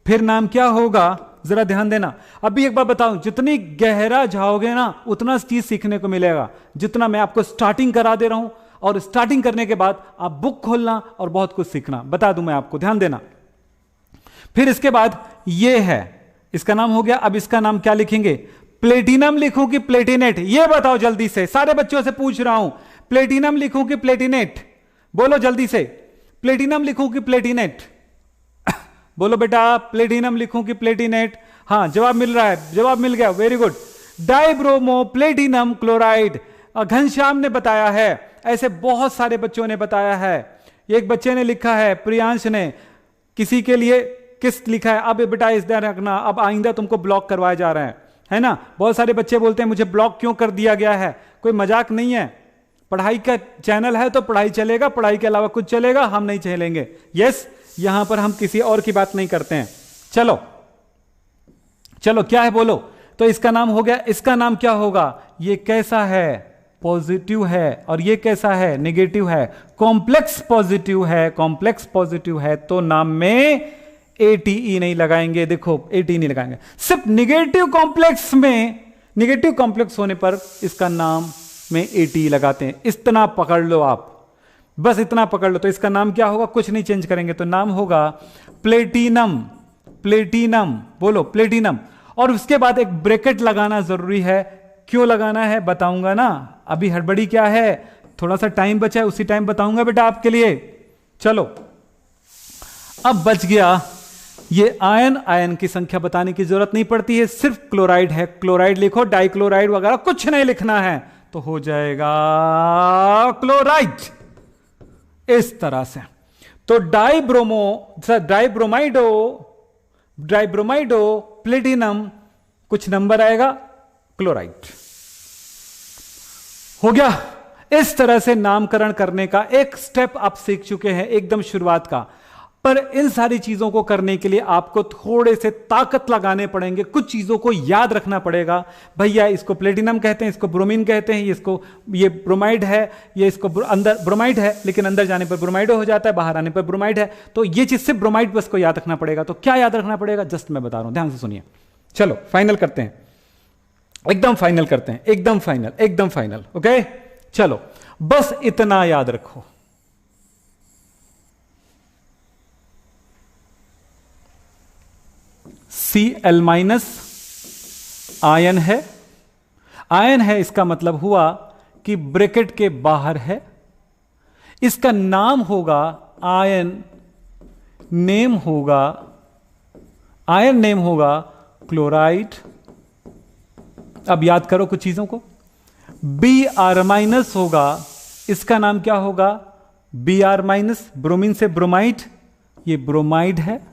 फिर नाम क्या होगा, जरा ध्यान देना। अभी एक बार बताऊं, जितनी गहरा जाओगे ना उतना चीज सीखने को मिलेगा, जितना मैं आपको स्टार्टिंग करा दे रहा हूं, और स्टार्टिंग करने के बाद आप बुक खोलना और बहुत कुछ सीखना, बता दूं मैं आपको, ध्यान देना। फिर इसके बाद ये है, इसका नाम हो गया। अब इसका नाम क्या लिखेंगे, प्लेटिनम लिखूं कि प्लेटिनेट, ये बताओ जल्दी से, सारे बच्चों से पूछ रहा हूं, प्लेटिनम लिखूं कि प्लेटिनेट, बोलो जल्दी से, प्लेटिनम लिखूं कि प्लेटिनेट, बोलो बेटा, प्लेटिनम लिखूं कि प्लेटिनेट। हाँ जवाब मिल रहा है, जवाब मिल गया, very good, dibromo platinum chloride. Ghanshyam ने बताया है, ऐसे बहुत सारे बच्चों ने बताया है। एक बच्चे ने लिखा है, प्रियांश ने, किसी के लिए किस लिखा है, अब बेटा इस ध्यान रखना, अब आइंदा तुमको ब्लॉक करवाए जा रहे हैं, है ना। बहुत सारे बच्चे बोलते हैं मुझे ब्लॉक क्यों कर दिया गया है, कोई मजाक नहीं है, पढ़ाई का चैनल है तो पढ़ाई चलेगा, पढ़ाई के अलावा कुछ चलेगा, हम नहीं चलेंगे। यस, यहां पर हम किसी और की बात नहीं करते हैं। चलो चलो क्या है बोलो, तो इसका नाम हो गया, इसका नाम क्या होगा, ये कैसा है, पॉजिटिव है, और ये कैसा है, नेगेटिव है, कॉम्प्लेक्स पॉजिटिव है, कॉम्प्लेक्स पॉजिटिव है, तो नाम में एटीई नहीं लगाएंगे, देखो एटी नहीं लगाएंगे, सिर्फ निगेटिव कॉम्प्लेक्स में, निगेटिव कॉम्प्लेक्स होने पर इसका नाम में एटी लगाते हैं। इतना पकड़ लो आप, बस इतना पकड़ लो। तो इसका नाम क्या होगा, कुछ नहीं चेंज करेंगे, तो नाम होगा प्लेटिनम, प्लेटिनम, बोलो प्लेटिनम। और उसके बाद एक ब्रैकेट लगाना जरूरी है, क्यों लगाना है बताऊंगा ना, अभी हड़बड़ी क्या है, थोड़ा सा टाइम बचा है, उसी टाइम बताऊंगा बेटा आपके लिए। चलो अब बच गया ये आयन, आयन की संख्या बताने की जरूरत नहीं पड़ती है, सिर्फ क्लोराइड है, क्लोराइड लिखो, डाइक्लोराइड वगैरह कुछ नहीं लिखना है, तो हो जाएगा क्लोराइड, इस तरह से। तो डाइब्रोमाइडो, डाइब्रोमाइडो प्लेटिनम, कुछ नंबर आएगा, क्लोराइड हो गया। इस तरह से नामकरण करने का एक स्टेप आप सीख चुके हैं, एकदम शुरुआत का। पर इन सारी चीजों को करने के लिए आपको थोड़े से ताकत लगाने पड़ेंगे, कुछ चीजों को याद रखना पड़ेगा। भैया इसको प्लेटिनम कहते हैं, इसको ब्रोमीन कहते हैं, इसको ये ब्रोमाइड है, ये इसको अंदर ब्रोमाइड है, लेकिन अंदर जाने पर ब्रोमाइडो हो जाता है, बाहर आने पर ब्रोमाइड है। तो ये चीज सिर्फ ब्रोमाइड बस को याद रखना पड़ेगा। तो क्या याद रखना पड़ेगा, जस्ट मैं बता रहा हूं, ध्यान से सुनिए। चलो फाइनल करते हैं, एकदम फाइनल करते हैं, एकदम फाइनल, एकदम फाइनल, ओके। चलो बस इतना याद रखो, Cl माइनस आयन है, आयन है इसका मतलब हुआ कि ब्रैकेट के बाहर है, इसका नाम होगा आयन, नेम होगा, आयन नेम होगा क्लोराइड। अब याद करो कुछ चीजों को, Br माइनस होगा, इसका नाम क्या होगा, Br माइनस, ब्रोमीन से ब्रोमाइड, ये ब्रोमाइड है।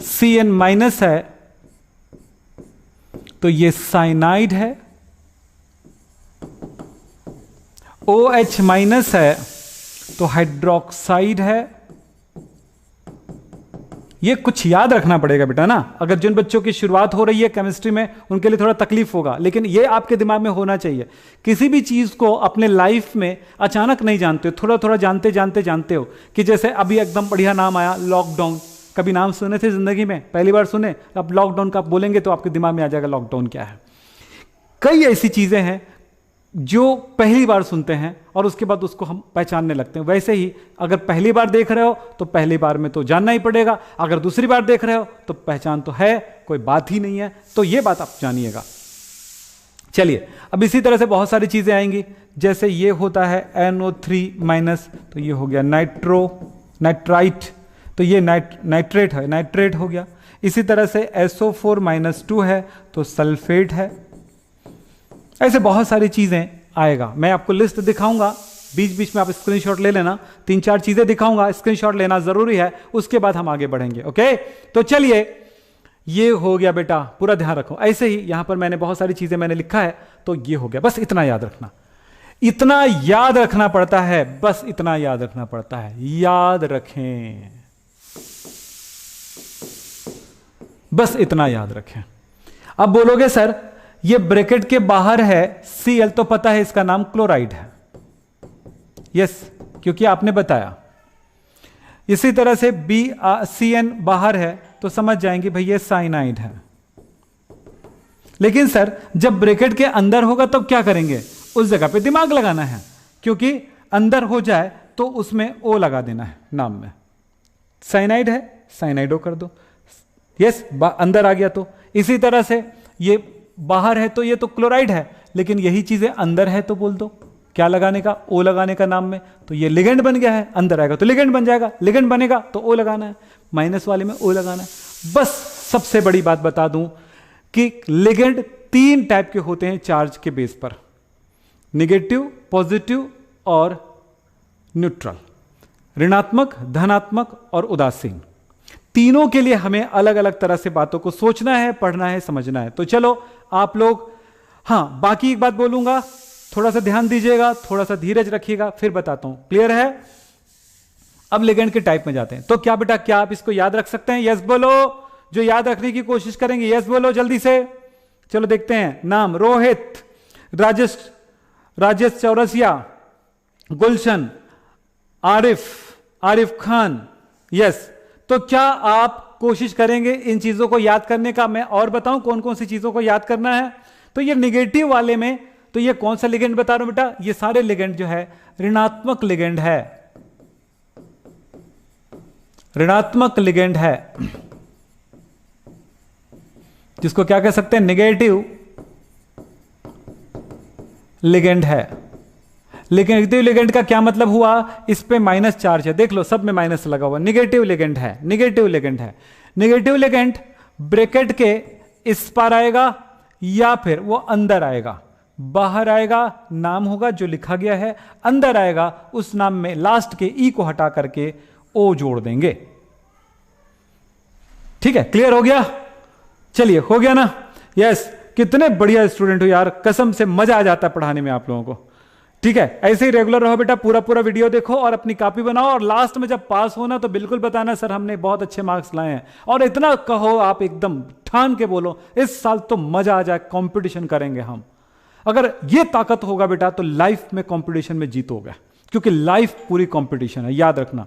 Cn माइनस है तो ये साइनाइड है, OH माइनस है तो हाइड्रोक्साइड है। ये कुछ याद रखना पड़ेगा बेटा ना, अगर जिन बच्चों की शुरुआत हो रही है केमिस्ट्री में उनके लिए थोड़ा तकलीफ होगा, लेकिन ये आपके दिमाग में होना चाहिए। किसी भी चीज को अपने लाइफ में अचानक नहीं जानते हो, थोड़ा थोड़ा जानते जानते जानते हो। कि जैसे अभी एकदम बढ़िया नाम आया लॉकडाउन, कभी नाम सुने थे जिंदगी में, पहली बार सुने, अब लॉकडाउन का आप बोलेंगे तो आपके दिमाग में आ जाएगा लॉकडाउन क्या है। कई ऐसी चीजें हैं जो पहली बार सुनते हैं और उसके बाद उसको हम पहचानने लगते हैं, वैसे ही अगर पहली बार देख रहे हो तो पहली बार में तो जानना ही पड़ेगा, अगर दूसरी बार देख रहे हो तो पहचान तो है, कोई बात ही नहीं है। तो ये बात आप जानिएगा। चलिए, अब इसी तरह से बहुत सारी चीजें आएंगी, जैसे ये होता है NO3-, तो ये हो गया नाइट्राइट, तो ये नाइट्रेट है, नाइट्रेट हो गया। इसी तरह से SO4-2 है तो सल्फेट है। ऐसे बहुत सारी चीजें आएगा, मैं आपको लिस्ट दिखाऊंगा, बीच बीच में आप स्क्रीनशॉट ले लेना, 3-4 चीजें दिखाऊंगा, स्क्रीनशॉट लेना जरूरी है, उसके बाद हम आगे बढ़ेंगे। ओके, तो चलिए, ये हो गया बेटा, पूरा ध्यान रखो। ऐसे ही यहां पर मैंने बहुत सारी चीजें मैंने लिखा है, तो ये हो गया, बस इतना याद रखना, इतना याद रखना पड़ता है, बस इतना याद रखना पड़ता है, याद रखें, बस इतना याद रखें। अब बोलोगे सर ये ब्रैकेट के बाहर है Cl, तो पता है इसका नाम क्लोराइड है। यस, क्योंकि आपने बताया। इसी तरह से CN बाहर है तो समझ जाएंगे भाई ये साइनाइड है। लेकिन सर जब ब्रैकेट के अंदर होगा तब क्या करेंगे? उस जगह पे दिमाग लगाना है, क्योंकि अंदर हो जाए तो उसमें O लगा देना है नाम में। साइनाइड है, साइनाइडो कर दो। यस, अंदर आ गया तो। इसी तरह से ये बाहर है तो ये तो क्लोराइड है, लेकिन यही चीजें अंदर है तो बोल दो क्या लगाने का? O लगाने का नाम में। तो ये लिगेंड बन गया है, अंदर आएगा तो लिगेंड बन जाएगा, लिगेंड बनेगा तो O लगाना है, माइनस वाले में O लगाना है। बस सबसे बड़ी बात बता दूं कि लिगेंड 3 टाइप के होते हैं चार्ज के बेस पर, निगेटिव, पॉजिटिव और न्यूट्रल, ऋणात्मक, धनात्मक और उदासीन। तीनों के लिए हमें अलग अलग तरह से बातों को सोचना है, पढ़ना है, समझना है। तो चलो आप लोग, हाँ बाकी एक बात बोलूंगा, थोड़ा सा ध्यान दीजिएगा, थोड़ा सा धीरज रखिएगा, फिर बताता हूं। क्लियर है? अब लिगेंड के टाइप में जाते हैं। तो क्या बेटा, क्या आप इसको याद रख सकते हैं? यस बोलो, जो याद रखने की कोशिश करेंगे यस बोलो जल्दी से। चलो देखते हैं। नाम रोहित, राजेश चौरसिया, गुलशन, आरिफ खान। यस, तो क्या आप कोशिश करेंगे इन चीजों को याद करने का? मैं और बताऊं कौन कौन सी चीजों को याद करना है। तो ये निगेटिव वाले में, तो ये कौन सा लिगेंड बता रहा हूं बेटा? ये सारे लिगेंड जो है ऋणात्मक लिगेंड है, ऋणात्मक लिगेंड है, जिसको क्या कह सकते हैं? नेगेटिव लिगेंड है। नेगेटिव लिगेंड का क्या मतलब हुआ? इस पे माइनस चार्ज है, देख लो सब में माइनस लगा हुआ, निगेटिव लिगेंड है, निगेटिव लिगेंड है। निगेटिव लिगेंड ब्रैकेट के इस पार आएगा या फिर वो अंदर आएगा, बाहर आएगा नाम होगा जो लिखा गया है, अंदर आएगा उस नाम में लास्ट के ई को हटा करके ओ जोड़ देंगे। ठीक है, क्लियर हो गया? चलिए, हो गया ना? यस, कितने बढ़िया स्टूडेंट हो यार, कसम से मजा आ जाता है पढ़ाने में आप लोगों को। ठीक है, ऐसे ही रेगुलर रहो बेटा, पूरा वीडियो देखो और अपनी कॉपी बनाओ, और लास्ट में जब पास होना तो बिल्कुल बताना सर हमने बहुत अच्छे मार्क्स लाए हैं, और इतना कहो आप, एकदम ठान के बोलो इस साल तो मजा आ जाए, कंपटीशन करेंगे हम। अगर ये ताकत होगा बेटा तो लाइफ में कंपटीशन में जीतोगे, क्योंकि लाइफ पूरी कंपटीशन है, याद रखना।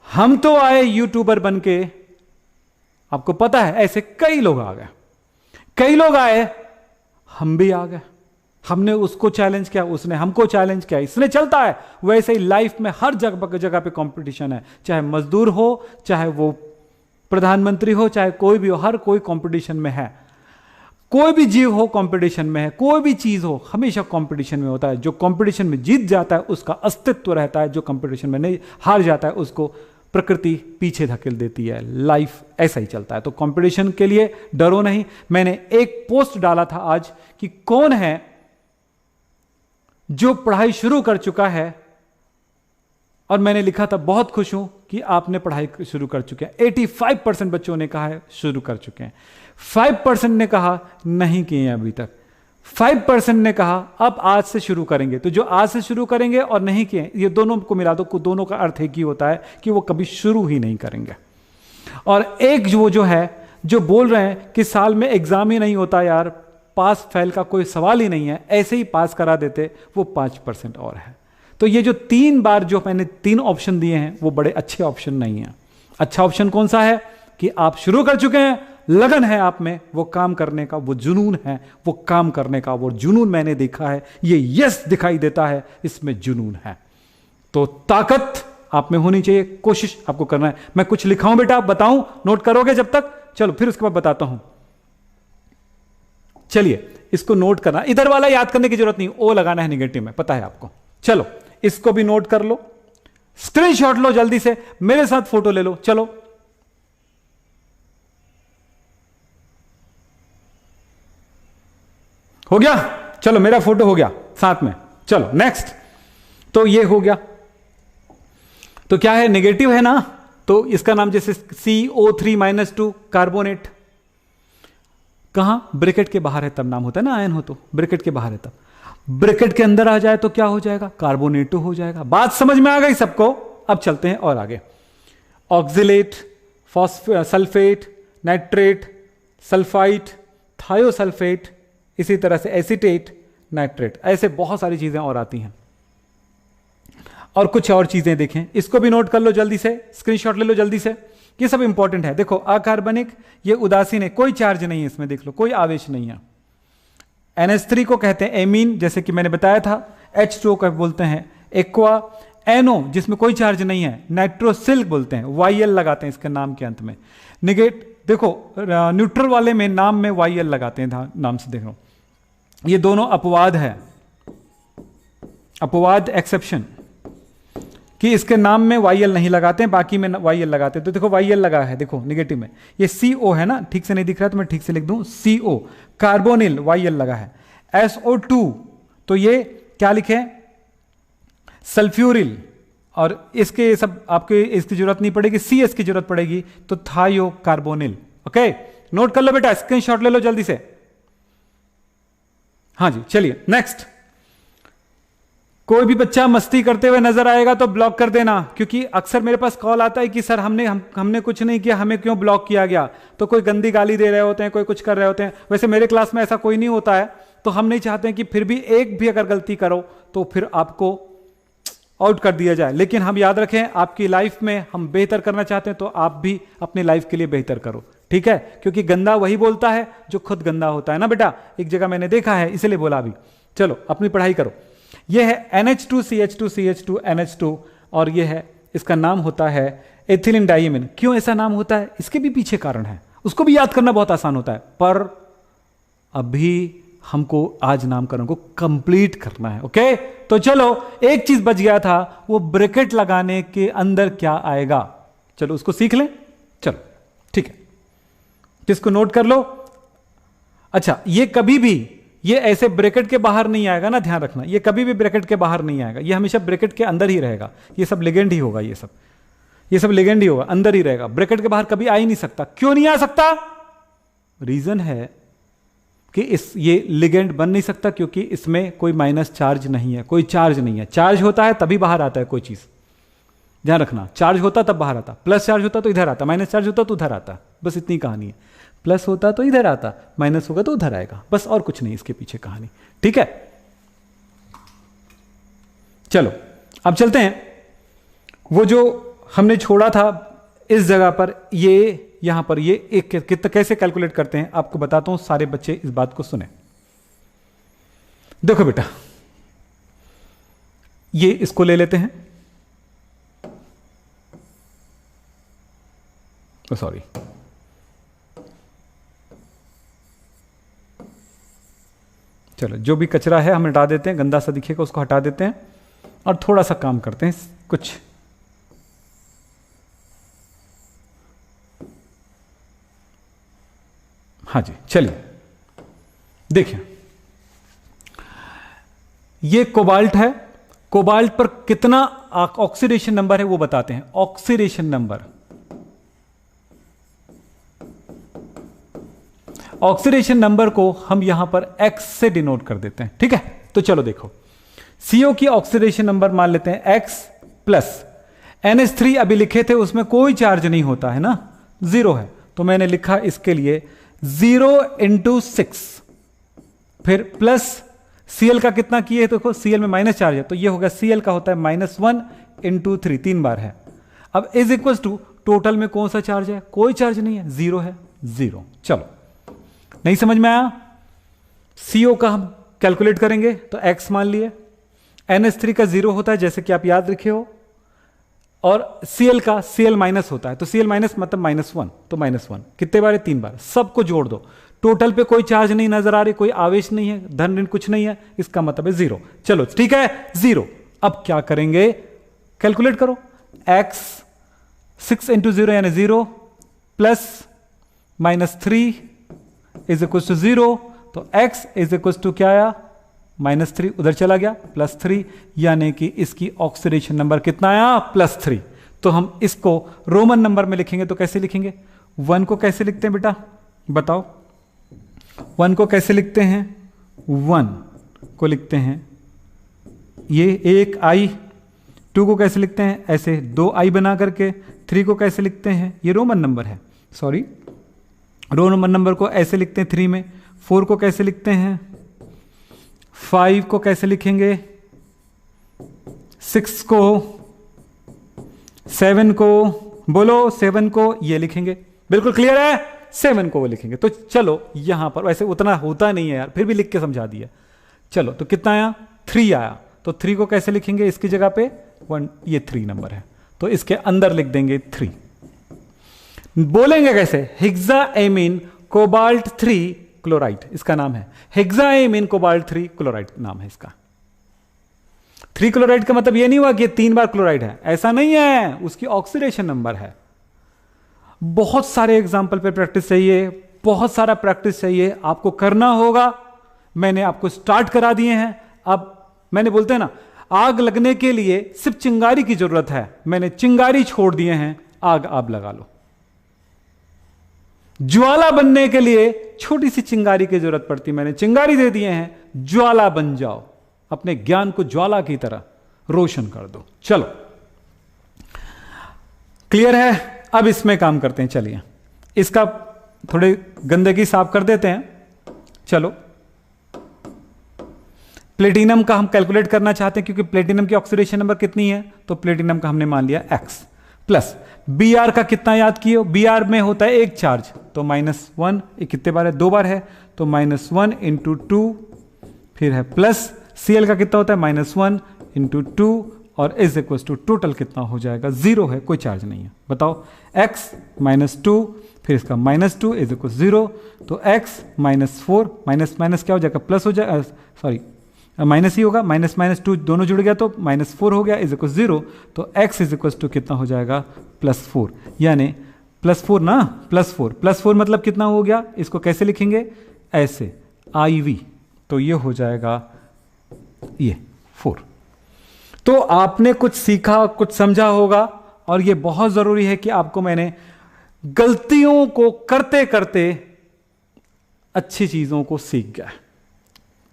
हम तो आए यूट्यूबर बन के, आपको पता है ऐसे कई लोग आ गए, कई लोग आए, हम भी आ गए, हमने उसको चैलेंज किया, उसने हमको चैलेंज किया, इसने चलता है। वैसे ही लाइफ में हर जगह पे कंपटीशन है, चाहे मजदूर हो, चाहे वो प्रधानमंत्री हो, चाहे कोई भी हो, हर कोई कंपटीशन में है। कोई भी जीव हो कंपटीशन में है, कोई भी चीज हो हमेशा कंपटीशन में होता है। जो कंपटीशन में जीत जाता है उसका अस्तित्व रहता है, जो कंपटीशन में नहीं हार जाता है उसको प्रकृति पीछे धकेल देती है। लाइफ ऐसा ही चलता है, तो कंपटीशन के लिए डरो नहीं। मैंने एक पोस्ट डाला था आज कि कौन है जो पढ़ाई शुरू कर चुका है, और मैंने लिखा था बहुत खुश हूं कि आपने पढ़ाई शुरू कर चुके हैं। 85% बच्चों ने कहा है शुरू कर चुके हैं, 5% ने कहा नहीं किए हैं अभी तक, 5% ने कहा अब आज से शुरू करेंगे। तो जो आज से शुरू करेंगे और नहीं किए, ये दोनों को मिला दो, दोनों का अर्थ एक ही होता है कि वो कभी शुरू ही नहीं करेंगे। और एक जो है जो बोल रहे हैं कि साल में एग्जाम ही नहीं होता यार, पास फेल का कोई सवाल ही नहीं है, ऐसे ही पास करा देते, वो 5% और है। तो ये जो 3 बार जो मैंने 3 ऑप्शन दिए हैं वो बड़े अच्छे ऑप्शन नहीं है। अच्छा ऑप्शन कौन सा है कि आप शुरू कर चुके हैं लगन है आप में, वो काम करने का, वो जुनून है, वो काम करने का, वो जुनून मैंने देखा है, ये यस दिखाई देता है, इसमें जुनून है। तो ताकत आप में होनी चाहिए, कोशिश आपको करना है। मैं कुछ लिखाऊं बेटा, आप बताऊं, नोट करोगे जब तक? चलो फिर उसके बाद बताता हूं। चलिए इसको नोट करना, इधर वाला याद करने की जरूरत नहीं, ओ लगाना है निगेटिव में, पता है आपको। चलो इसको भी नोट कर लो, स्क्रीनशॉट लो जल्दी से, मेरे साथ फोटो ले लो। चलो हो गया, चलो मेरा फोटो हो गया साथ में। चलो नेक्स्ट, तो ये हो गया, तो क्या है, नेगेटिव है ना, तो इसका नाम जैसे CO3-2 कार्बोनेट, कहां, ब्रैकेट के बाहर है तब नाम होता है ना, आयन हो तो ब्रैकेट के बाहर है तब, ब्रैकेट के अंदर आ जाए तो क्या हो जाएगा, कार्बोनेटो हो जाएगा। बात समझ में आ गई सबको? अब चलते हैं और आगे। Oxalate, sulphate, nitrate, sulphite, thiosulphate, इसी तरह से एसीटेट, नाइट्रेट, ऐसे बहुत सारी चीजें और आती हैं। और कुछ और चीजें देखें, इसको भी नोट कर लो जल्दी से, स्क्रीनशॉट ले लो जल्दी से, ये सब इंपॉर्टेंट है। देखो अकार्बनिक, ये उदासीन है, कोई चार्ज नहीं है इसमें, देख लो कोई आवेश नहीं है। NH3 को कहते हैं एमीन, जैसे कि मैंने बताया था। H2O को बोलते हैं एक्वा। NO जिसमें कोई चार्ज नहीं है, नाइट्रोसिल बोलते हैं, YL लगाते हैं इसके नाम के अंत में। देखो न्यूट्रल वाले में नाम में YL लगाते हैं, नाम से देख लो, ये दोनों अपवाद है, अपवाद एक्सेप्शन, कि इसके नाम में YL नहीं लगाते हैं, बाकी में YL लगाते हैं। तो देखो YL लगा है, देखो नेगेटिव में, ये CO है ना, ठीक से नहीं दिख रहा तो मैं ठीक से लिख दूं, CO, कार्बोनिल YL लगा है। SO2 तो ये क्या लिखे, सल्फ्यूरिल, और इसके सब आपके इसकी जरूरत नहीं पड़ेगी, CS की जरूरत पड़ेगी, तो थायो कार्बोनिल। ओके, नोट कर लो बेटा, स्क्रीनशॉट ले लो जल्दी से। हाँ जी, चलिए नेक्स्ट। कोई भी बच्चा मस्ती करते हुए नजर आएगा तो ब्लॉक कर देना, क्योंकि अक्सर मेरे पास कॉल आता है कि सर हमने कुछ नहीं किया, हमें क्यों ब्लॉक किया गया। तो कोई गंदी गाली दे रहे होते हैं, कोई कुछ कर रहे होते हैं। वैसे मेरे क्लास में ऐसा कोई नहीं होता है, तो हम नहीं चाहते हैं कि फिर भी एक भी अगर गलती करो तो फिर आपको आउट कर दिया जाए। लेकिन हम याद रखें, आपकी लाइफ में हम बेहतर करना चाहते हैं, तो आप भी अपनी लाइफ के लिए बेहतर करो, ठीक है? क्योंकि गंदा वही बोलता है जो खुद गंदा होता है ना बेटा, एक जगह मैंने देखा है, इसलिए बोला अभी। चलो अपनी पढ़ाई करो। यह है NH2CH2CH2 NH2, और यह है, इसका नाम होता है एथिलीन डाइमीन। क्यों ऐसा नाम होता है, इसके भी पीछे कारण है, उसको भी याद करना बहुत आसान होता है, पर अभी हमको आज नामकरण को कंप्लीट करना है। ओके, तो चलो एक चीज बच गया था, वो ब्रैकेट लगाने के अंदर क्या आएगा, चलो उसको सीख लें। चलो ठीक है, किसको नोट कर लो। अच्छा, ये कभी भी, ये ऐसे ब्रैकेट के बाहर नहीं आएगा ना, ध्यान रखना, ये कभी भी ब्रैकेट के बाहर नहीं आएगा, ये हमेशा ब्रैकेट के अंदर ही रहेगा। ये सब लिगेंड ही होगा, ये सब लिगेंड ही होगा, अंदर ही रहेगा, ब्रैकेट के बाहर कभी आ ही नहीं सकता। क्यों नहीं आ सकता? रीजन है कि ये लिगेंड बन नहीं सकता, क्योंकि इसमें कोई माइनस चार्ज नहीं है, कोई चार्ज नहीं है। चार्ज होता है तभी बाहर आता है कोई चीज, ध्यान रखना, चार्ज होता तब बाहर आता, प्लस चार्ज होता तो इधर आता, माइनस चार्ज होता तो उधर आता, बस इतनी कहानी है। प्लस होता तो इधर आता, माइनस होगा तो उधर आएगा, बस, और कुछ नहीं इसके पीछे कहानी, ठीक है? चलो अब चलते हैं, वो जो हमने छोड़ा था इस जगह पर, ये यहां पर, ये एक कितना कैसे कैलकुलेट करते हैं आपको बताता हूं, सारे बच्चे इस बात को सुने। देखो बेटा, ये इसको ले लेते हैं, सॉरी, चलो जो भी कचरा है हम हटा देते हैं, गंदा सा दिखेगा उसको हटा देते हैं, और थोड़ा सा काम करते हैं कुछ। हाँ जी, चलिए देखिए, ये कोबाल्ट है, कोबाल्ट पर कितना ऑक्सीडेशन नंबर है वो बताते हैं। ऑक्सीडेशन नंबर, ऑक्सीडेशन नंबर को हम यहां पर X से डिनोट कर देते हैं, ठीक है? तो चलो देखो, CO की ऑक्सीडेशन नंबर मान लेते हैं X प्लस NH3 अभी लिखे थे, उसमें कोई चार्ज नहीं होता है ना, 0 है, तो मैंने लिखा इसके लिए 0 × 6, फिर प्लस Cl का कितना किए, देखो Cl में माइनस चार्ज है, तो ये होगा Cl का होता है -1 × 3, 3 बार है। अब इज इक्वल टू टोटल में कौन सा चार्ज है, कोई चार्ज नहीं है, 0 है, 0। चलो, नहीं समझ में आया? CO का हम कैलकुलेट करेंगे तो x मान लिए, NH3 का 0 होता है जैसे कि आप याद रखे हो, और Cl का Cl माइनस होता है, तो Cl माइनस मतलब -1, तो -1 कितने बार है? 3 बार। सबको जोड़ दो, टोटल पे कोई चार्ज नहीं नजर आ रही, कोई आवेश नहीं है, धन ऋण कुछ नहीं है, इसका मतलब है 0। चलो ठीक है, 0। अब क्या करेंगे? कैलकुलेट करो। x 6 × 0 यानी 0 प्लस -3 इज इक्वल टू 0, तो x इज इक्वल टू क्या आया? -3, उधर चला गया +3, यानी कि इसकी ऑक्सीडेशन नंबर कितना आया? +3। तो हम इसको रोमन नंबर में लिखेंगे तो कैसे लिखेंगे? 1 को कैसे लिखते हैं बेटा, बताओ? 1 को कैसे लिखते हैं? 1 को लिखते हैं ये 1 I, 2 को कैसे लिखते हैं? ऐसे 2 I बना करके। 3 को कैसे लिखते हैं? ये रोमन नंबर है, सॉरी, रोमन नंबर को ऐसे लिखते हैं 3 में। 4 को कैसे लिखते हैं? 5 को कैसे लिखेंगे? 6 को, 7 को, बोलो 7 को ये लिखेंगे। बिल्कुल क्लियर है? 7 को वो लिखेंगे। तो चलो यहां पर वैसे उतना होता नहीं है यार, फिर भी लिख के समझा दिया। चलो, तो कितना आया? 3 आया। तो 3 को कैसे लिखेंगे? इसकी जगह पे 1, ये 3 नंबर है, तो इसके अंदर लिख देंगे 3। बोलेंगे कैसे? हेक्साएमीन कोबाल्ट 3 क्लोराइड इसका नाम है। हेक्साएमीन कोबाल्ट 3 क्लोराइड नाम है इसका। 3 क्लोराइड का मतलब यह नहीं हुआ कि 3 बार क्लोराइड है, ऐसा नहीं है, उसकी ऑक्सीडेशन नंबर है। बहुत सारे एग्जाम्पल पे प्रैक्टिस चाहिए, बहुत सारा प्रैक्टिस चाहिए, आपको करना होगा। मैंने आपको स्टार्ट करा दिए हैं। अब मैंने बोलते हैं ना, आग लगने के लिए सिर्फ चिंगारी की जरूरत है, मैंने चिंगारी छोड़ दिए हैं, आग आप लगा लो। ज्वाला बनने के लिए छोटी सी चिंगारी की जरूरत पड़ती, मैंने चिंगारी दे दिए हैं, ज्वाला बन जाओ, अपने ज्ञान को ज्वाला की तरह रोशन कर दो। चलो, क्लियर है? अब इसमें काम करते हैं। चलिए, इसका थोड़े गंदगी साफ कर देते हैं। चलो, प्लेटिनम का हम कैलकुलेट करना चाहते हैं, क्योंकि प्लेटिनम की ऑक्सीडेशन नंबर कितनी है, तो प्लेटिनम का हमने मान लिया x प्लस Br का कितना याद किए? Br में होता है एक चार्ज, तो -1, ये कितने बार है? 2 बार है, तो -1 × 2, फिर है प्लस Cl का कितना होता है? -1 × 2, और इज इक्वल टू टोटल कितना हो जाएगा? 0 है, कोई चार्ज नहीं है। बताओ, x -2, फिर इसका -2 इज इक्वल 0, तो x -4 माइनस क्या हो जाएगा? प्लस हो जाएगा, सॉरी माइनस ही होगा, -2 दोनों जुड़ गया तो -4 हो गया इज इक्वल 0, तो x इज इक्वल टू कितना हो जाएगा? +4, यानी +4 ना, +4 मतलब कितना हो गया? इसको कैसे लिखेंगे? ऐसे IV, तो ये हो जाएगा ये 4। तो आपने कुछ सीखा, कुछ समझा होगा, और ये बहुत जरूरी है कि आपको मैंने गलतियों को करते करते अच्छी चीजों को सीख गया।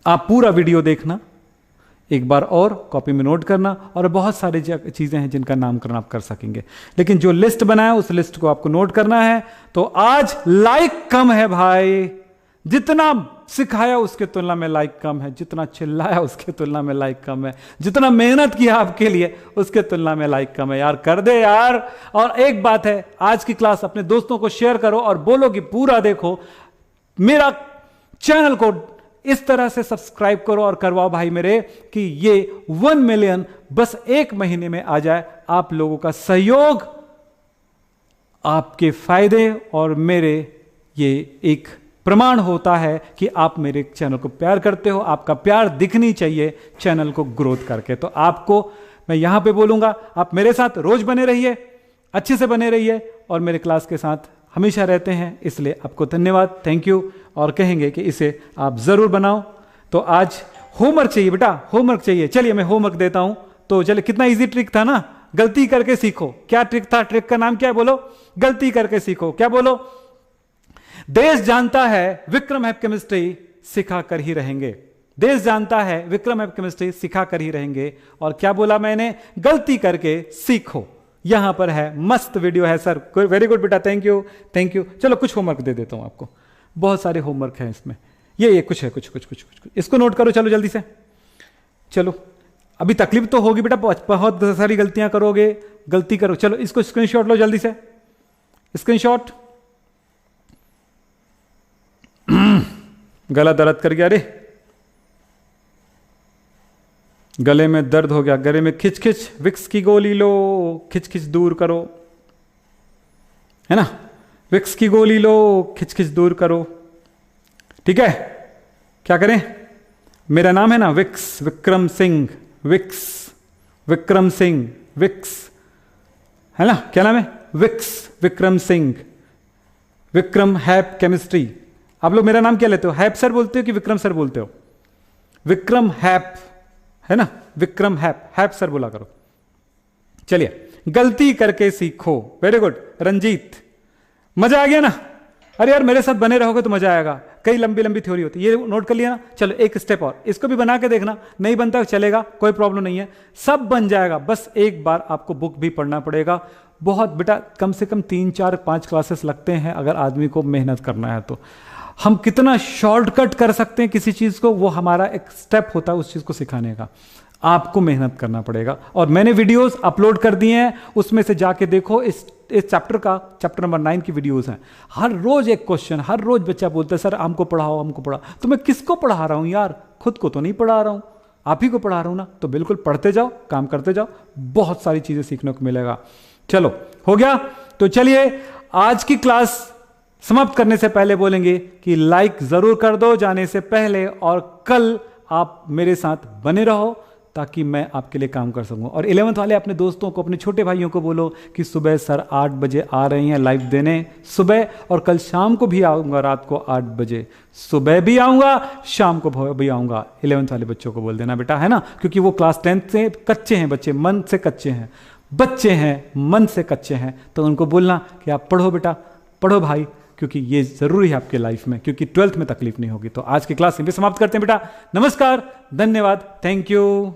आप पूरा वीडियो देखना, एक बार और कॉपी में नोट करना, और बहुत सारी चीजें हैं जिनका नामकरण आप कर सकेंगे, लेकिन जो लिस्ट बनाया उस लिस्ट को आपको नोट करना है। तो आज लाइक कम है भाई, जितना सिखाया उसके तुलना में लाइक कम है, जितना चिल्लाया उसके तुलना में लाइक कम है, जितना मेहनत किया आपके लिए उसके तुलना में लाइक कम है। यार कर दे यार। और एक बात है, आज की क्लास अपने दोस्तों को शेयर करो और बोलो कि पूरा देखो, मेरा चैनल को इस तरह से सब्सक्राइब करो और करवाओ भाई मेरे, कि ये 1 मिलियन बस 1 महीने में आ जाए। आप लोगों का सहयोग आपके फायदे और मेरे ये एक प्रमाण होता है कि आप मेरे चैनल को प्यार करते हो। आपका प्यार दिखनी चाहिए चैनल को ग्रोथ करके। तो आपको मैं यहां पे बोलूंगा, आप मेरे साथ रोज बने रहिए, अच्छे से बने रहिए, और मेरे क्लास के साथ हमेशा रहते हैं, इसलिए आपको धन्यवाद, थैंक यू। और कहेंगे कि इसे आप जरूर बनाओ। तो आज होमवर्क चाहिए बेटा, होमवर्क चाहिए। चलिए मैं होमवर्क देता हूं। तो चलिए, कितना इजी ट्रिक था ना, गलती करके सीखो। क्या ट्रिक था? ट्रिक का नाम क्या है? बोलो, गलती करके सीखो। क्या बोलो? देश जानता है विक्रम हैप केमिस्ट्री सिखा कर ही रहेंगे। देश जानता है विक्रम हैप केमिस्ट्री सिखा कर ही रहेंगे। और क्या बोला मैंने? गलती करके सीखो। यहां पर है, मस्त वीडियो है सर, वेरी गुड बेटा, थैंक यू थैंक यू। चलो कुछ होमवर्क दे देता हूं आपको, बहुत सारे होमवर्क हैं इसमें। ये कुछ है, कुछ इसको नोट करो। चलो जल्दी से, चलो अभी तकलीफ तो होगी बेटा, बहुत सारी गलतियां करोगे, गलती करो। चलो इसको स्क्रीनशॉट लो जल्दी से, स्क्रीनशॉट। गला दर्द कर गया, अरे गले में दर्द हो गया, गले में खिच खिच, विक्स की गोली लो, खिच खिच दूर करो, है ना, विक्स की गोली लो, खिच खिच दूर करो। ठीक है, क्या करें, मेरा नाम है ना Vicks, Vikram Singh, Vicks, Vikram Singh, Vicks, है ना, क्या नाम है, विक्स, विक्रम सिंह, विक्रम हैप केमिस्ट्री। आप लोग मेरा नाम क्या लेते हो, हैप सर बोलते हो कि विक्रम सर बोलते हो, विक्रम हैप, है ना, विक्रम हैप, हैप सर बोला करो। चलिए, गलती करके सीखो, वेरी गुड रंजीत, मजा आ गया ना, अरे यार मेरे साथ बने रहोगे तो मजा आएगा, कई लंबी लंबी थ्योरी होती है, ये नोट कर लिया ना। चलो एक स्टेप और, इसको भी बना के देखना, नहीं बनता चलेगा, कोई प्रॉब्लम नहीं है, सब बन जाएगा, बस एक बार आपको बुक भी पढ़ना पड़ेगा। बहुत बेटा, कम से कम 3 4 5 क्लासेस लगते हैं अगर आदमी को मेहनत करना है तो। हम कितना शॉर्टकट कर सकते हैं किसी चीज को, वो हमारा एक स्टेप होता है उस चीज को सिखाने का, आपको मेहनत करना पड़ेगा। और मैंने वीडियोस अपलोड कर दिए हैं, उसमें से जाके देखो, इस चैप्टर का, चैप्टर नंबर 9 की वीडियोस हैं। हर रोज एक क्वेश्चन, हर रोज बच्चा बोलता है सर हमको पढ़ाओ, हमको पढ़ाओ। तो मैं किसको पढ़ा रहा हूं यार, खुद को तो नहीं पढ़ा रहा हूं, आप ही को पढ़ा रहा हूं ना। तो बिल्कुल पढ़ते जाओ, काम करते जाओ, बहुत सारी चीजें सीखने को मिलेगा। चलो हो गया, तो चलिए आज की क्लास समाप्त करने से पहले बोलेंगे कि लाइक जरूर कर दो जाने से पहले, और कल आप मेरे साथ बने रहो ताकि मैं आपके लिए काम कर सकूं। और 11th वाले अपने दोस्तों को, अपने छोटे भाइयों को बोलो कि सुबह सर 8 बजे आ रहे हैं लाइव देने, सुबह, और कल शाम को भी आऊंगा, रात को 8 बजे, सुबह भी आऊंगा, शाम को भी आऊंगा। 11th वाले बच्चों को बोल देना बेटा, है ना, क्योंकि वो क्लास 10th से कच्चे हैं बच्चे, मन से कच्चे हैं, बच्चे हैं मन से कच्चे हैं, तो उनको बोलना कि आप पढ़ो बेटा, पढ़ो भाई, क्योंकि ये जरूरी है आपके लाइफ में, क्योंकि 12th में तकलीफ नहीं होगी। तो आज की क्लास यहीं पे समाप्त करते हैं बेटा, नमस्कार, धन्यवाद, थैंक यू।